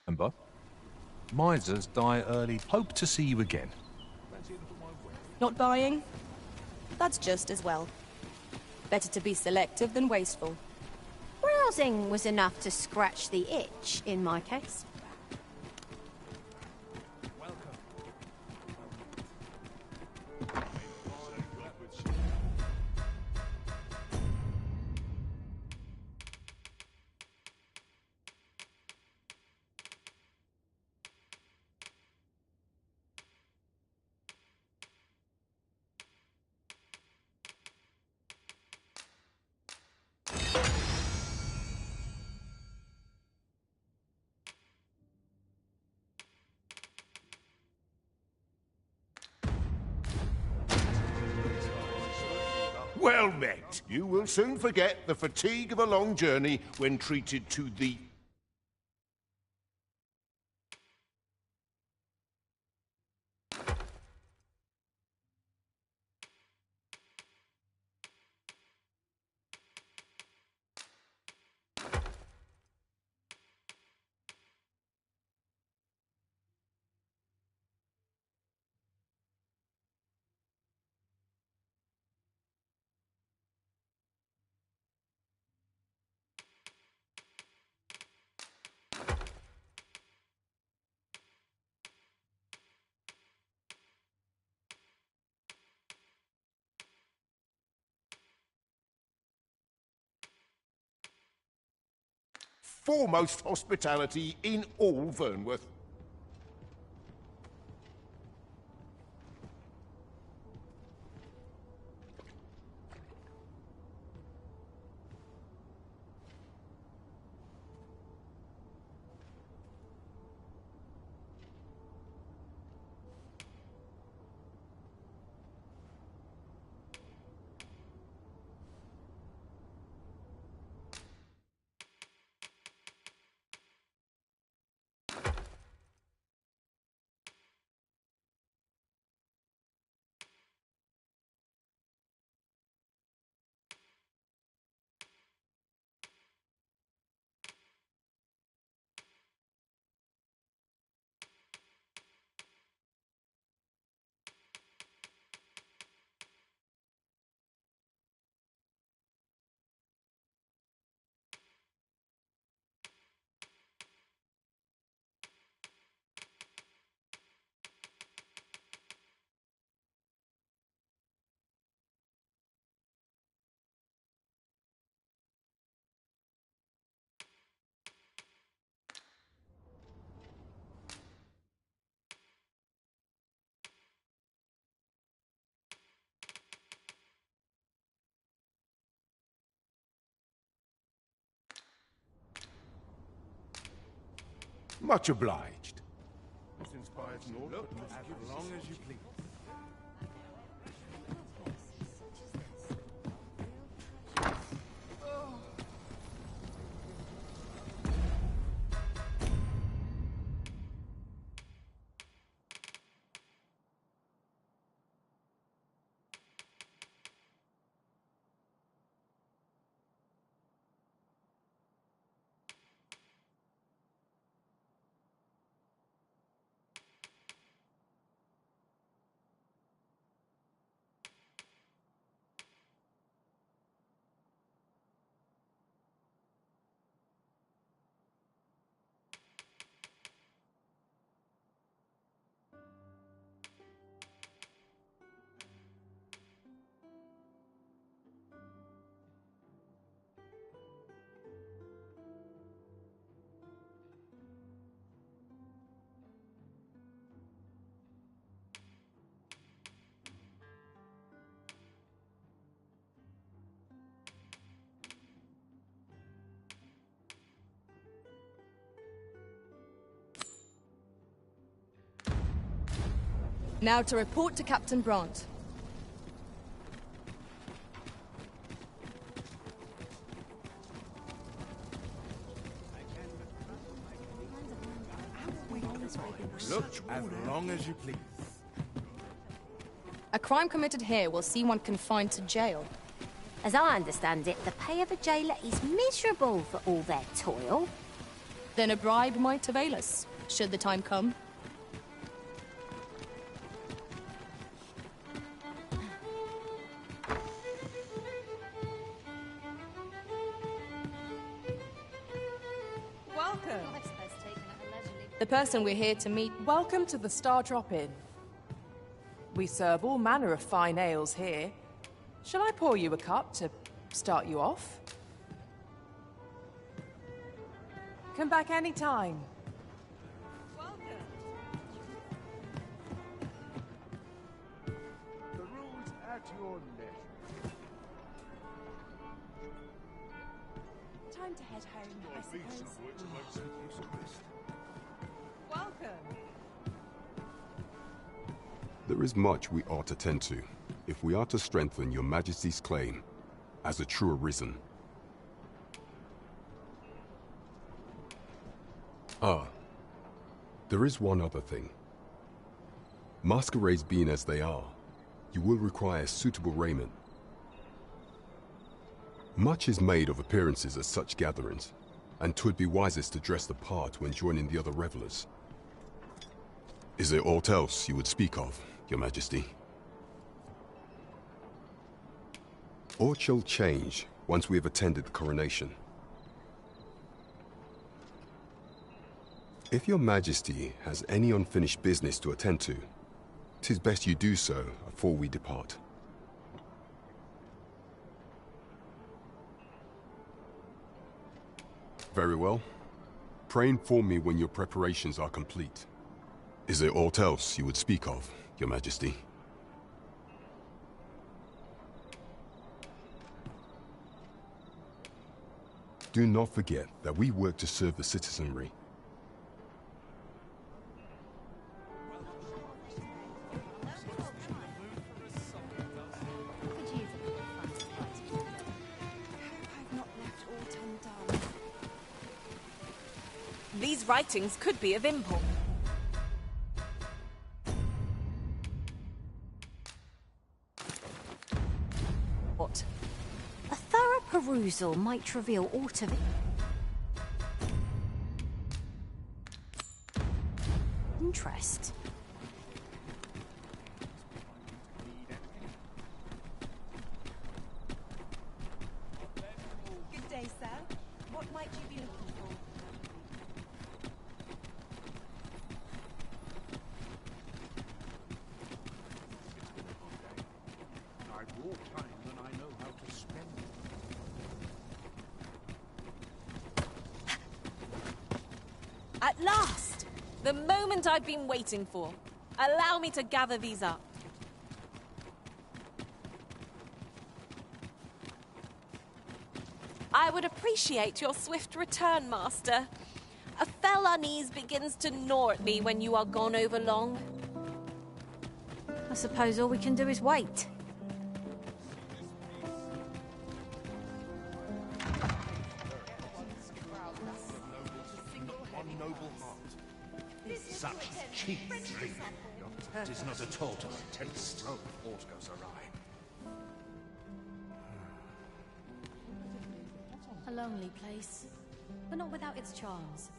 Remember, misers die early. Hope to see you again. Not buying? That's just as well. Better to be selective than wasteful. Browsing was enough to scratch the itch, in my case. Well met. You will soon forget the fatigue of a long journey when treated to the... foremost hospitality in all Vernworth. Much obliged. This inspires naught but as long as you please. Now to report to Captain Brandt. Look, as long as you please. A crime committed here will see one confined to jail. As I understand it, the pay of a jailer is miserable for all their toil. Then a bribe might avail us, should the time come. Welcome. The person we're here to meet... Welcome to the Star Drop-In. We serve all manner of fine ales here. Shall I pour you a cup to start you off? Come back any time. The rules at your leisure. Time to head home, I suppose. Welcome. There is much we ought to tend to, if we are to strengthen your Majesty's claim as a true Arisen. Ah, there is one other thing. Masquerades being as they are, you will require suitable raiment. Much is made of appearances at such gatherings, and 'twould be wisest to dress the part when joining the other revelers. Is there aught else you would speak of, Your Majesty? Aught shall change once we have attended the coronation. If Your Majesty has any unfinished business to attend to, 'tis best you do so before we depart. Very well. Pray inform me when your preparations are complete. Is there aught else you would speak of, Your Majesty? Do not forget that we work to serve the citizenry. These writings could be of import. What? A thorough perusal might reveal aught of it. Interest. Good day, sir. What might you be looking for? I've more time than I know how to spend. At last! The moment I've been waiting for. Allow me to gather these up. I would appreciate your swift return, Master. A fell unease begins to gnaw at me when you are gone over long. I suppose all we can do is wait. One noble heart. Such cheap drink. It is not at all to my taste. Oh, aught goes awry. A lonely place, but not without its charms.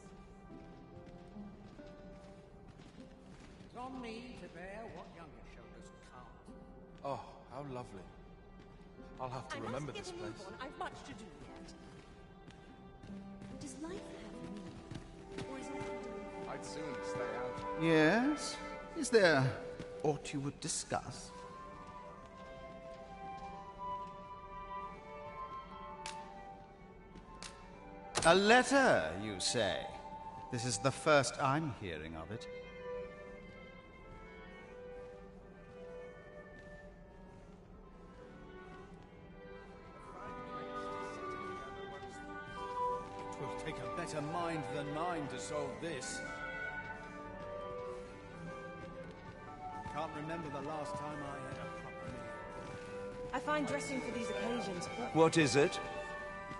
It's on me to bear what younger shoulders can't. Oh, how lovely. I'll have to remember this place. I've much to do yet. Does life have meaning? Or is all I'd soon stay out. Yes? Is there aught you would discuss? A letter, you say? This is the first I'm hearing of it. Twill take a better mind than mine to solve this. Can't remember the last time I had a proper meal. I find dressing for these occasions. What is it?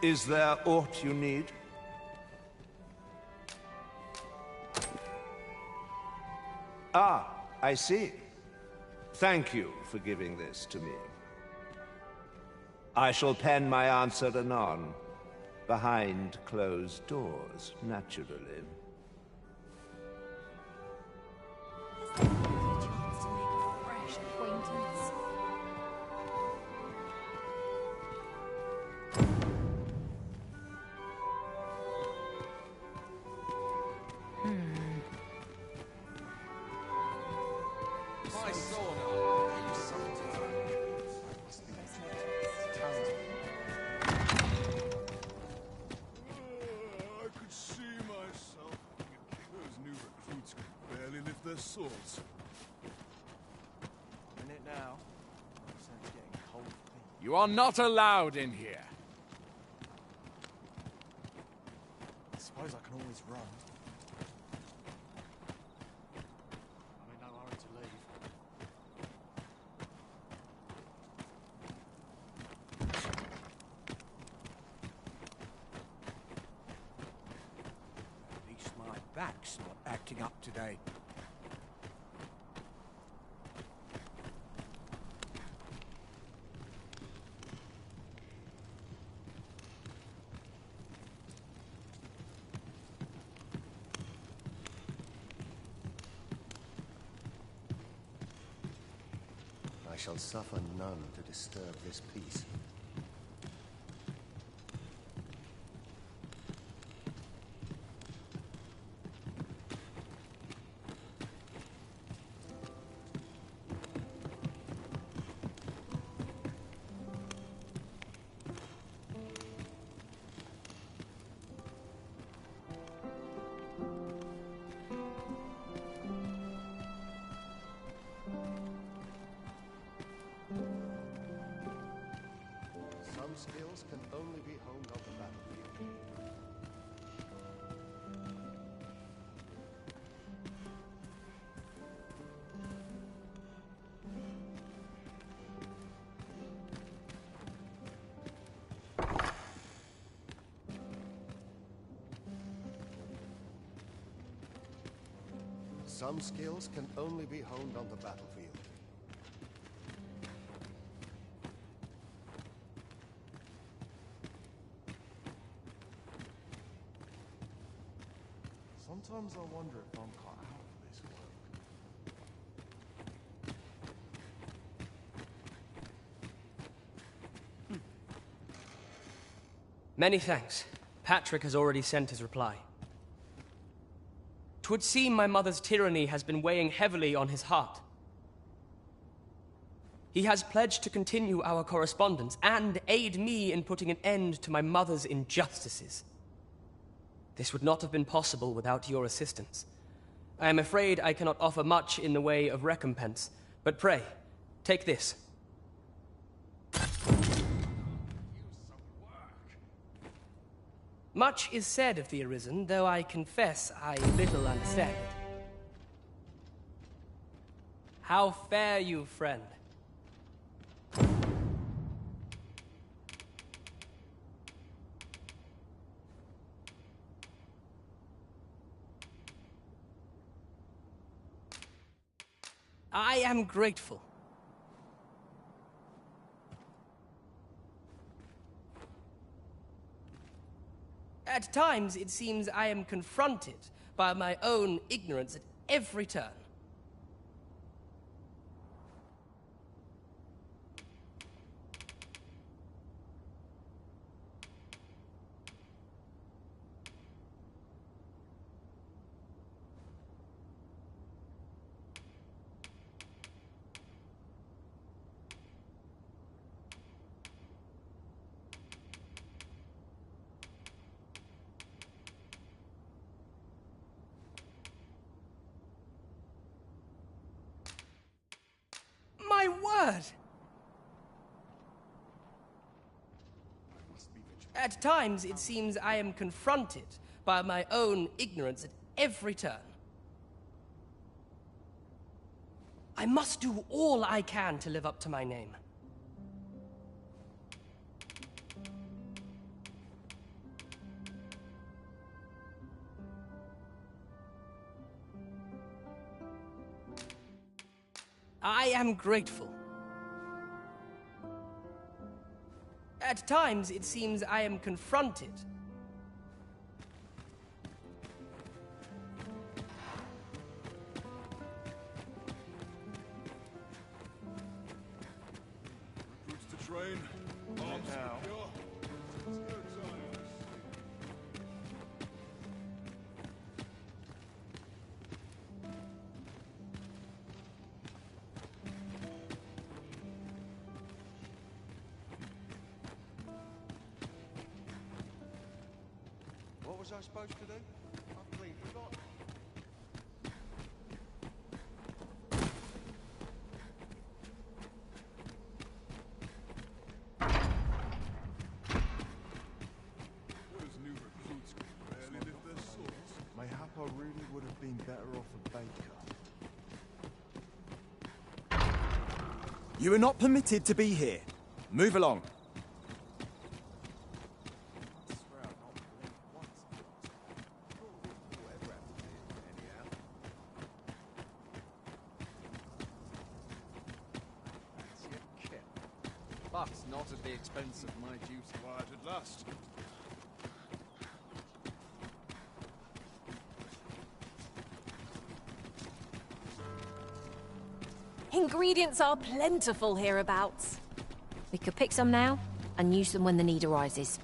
Is there aught you need? Ah, I see. Thank you for giving this to me. I shall pen my answer anon, behind closed doors, naturally. chance to make a fresh acquaintance? My sword arm. You something. I must be talented. I could see myself. Those new recruits could barely lift their swords. In it now. Sun's getting cold. You are not allowed in here. I suppose I can always run. I'm in no hurry to leave. At least my back's not acting up today. I shall suffer none to disturb this peace. Some skills can only be honed on the battlefield. Some skills can only be honed on the battlefield. Sometimes I wonder if I'm cut out for this work. Many thanks. Patrick has already sent his reply. 'Twould seem my mother's tyranny has been weighing heavily on his heart. He has pledged to continue our correspondence and aid me in putting an end to my mother's injustices. This would not have been possible without your assistance. I am afraid I cannot offer much in the way of recompense, but pray, take this. Much is said of the Arisen, though I confess I little understand it. How fare you, friend? I am grateful. At times, it seems I am confronted by my own ignorance at every turn. My word! At times, it seems I am confronted by my own ignorance at every turn. I must do all I can to live up to my name. I am grateful. At times, it seems I am confronted. Recruits to train. Arms secure. What was I supposed to do? I've clean forgotten. Those new recruits can barely lift their swords. Mayhap I really would have been better off a baker. You are not permitted to be here. Move along. But not at the expense of my duty. Quiet at last. Ingredients are plentiful hereabouts. We could pick some now and use them when the need arises.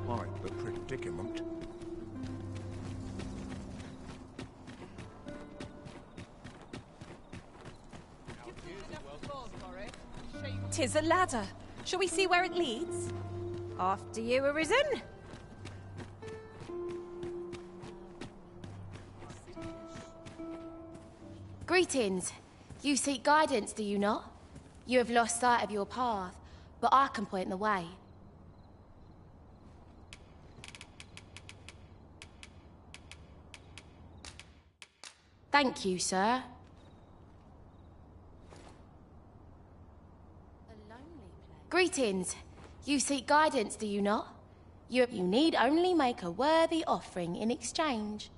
Quite the predicament. "'Tis a ladder. Shall we see where it leads?" After you, Arisen. Greetings. You seek guidance, do you not? You have lost sight of your path, but I can point the way. Thank you, sir. Greetings. You seek guidance, do you not? You need only make a worthy offering in exchange.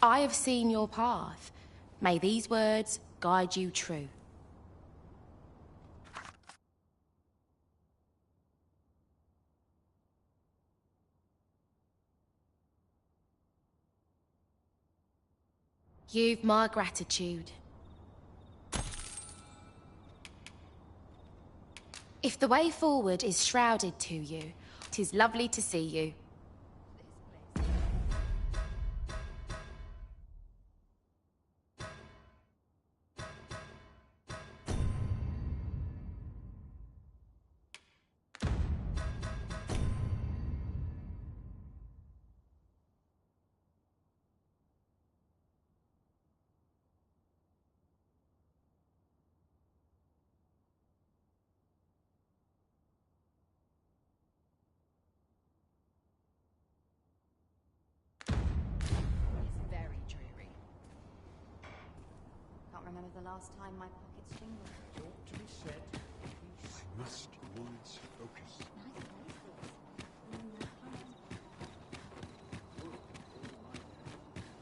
I have seen your path. May these words guide you true. You've my gratitude. If the way forward is shrouded to you, 'tis lovely to see you. Remember the last time my pockets jingled. It ought to be said. I must always focus.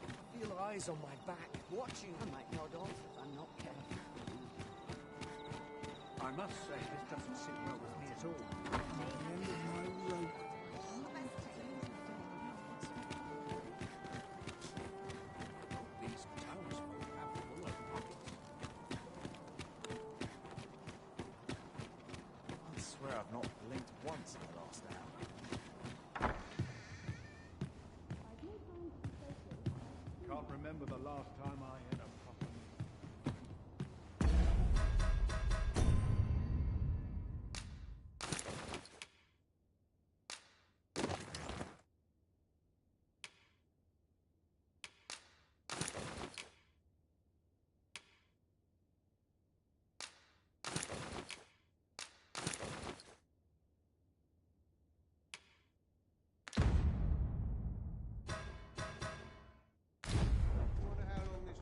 I feel eyes on my back, watching. I might nod off if I'm not careful. I must say, this doesn't sit well with me at all. The end of my rope. These townsfolk have full of pockets. I swear I've not blinked once in the last hour. Can't remember the last time I had a proper meal. Wonder how long this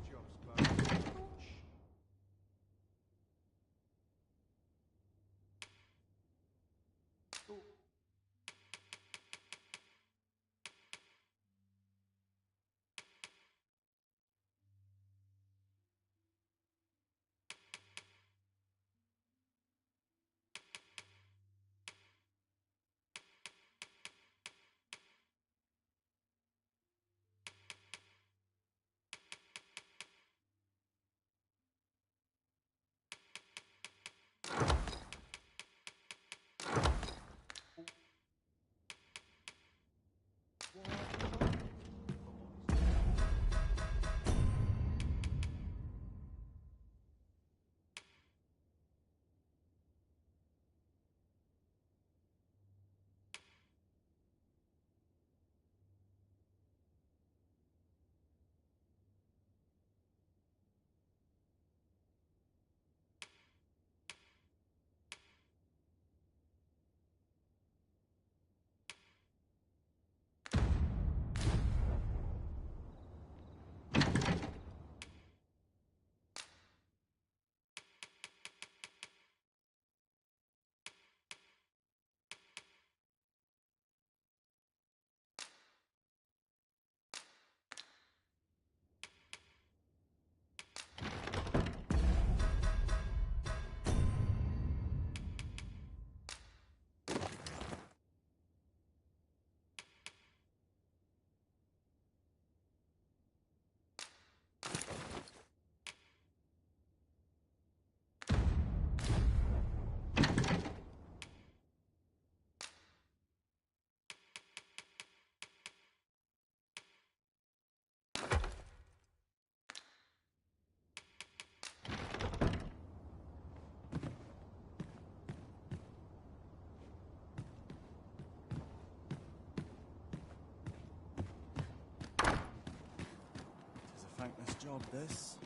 job, this.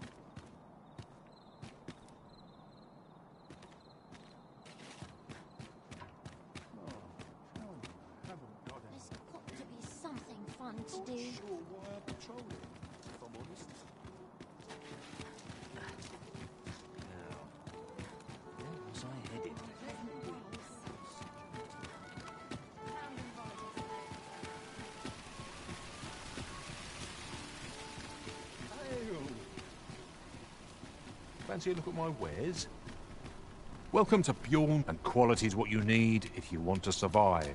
There's got to be something fun to do. Sure why I patrol it, if I'm honest. Now, where was I headed? Fancy a look at my wares? Welcome to Bjorn, and quality's what you need if you want to survive.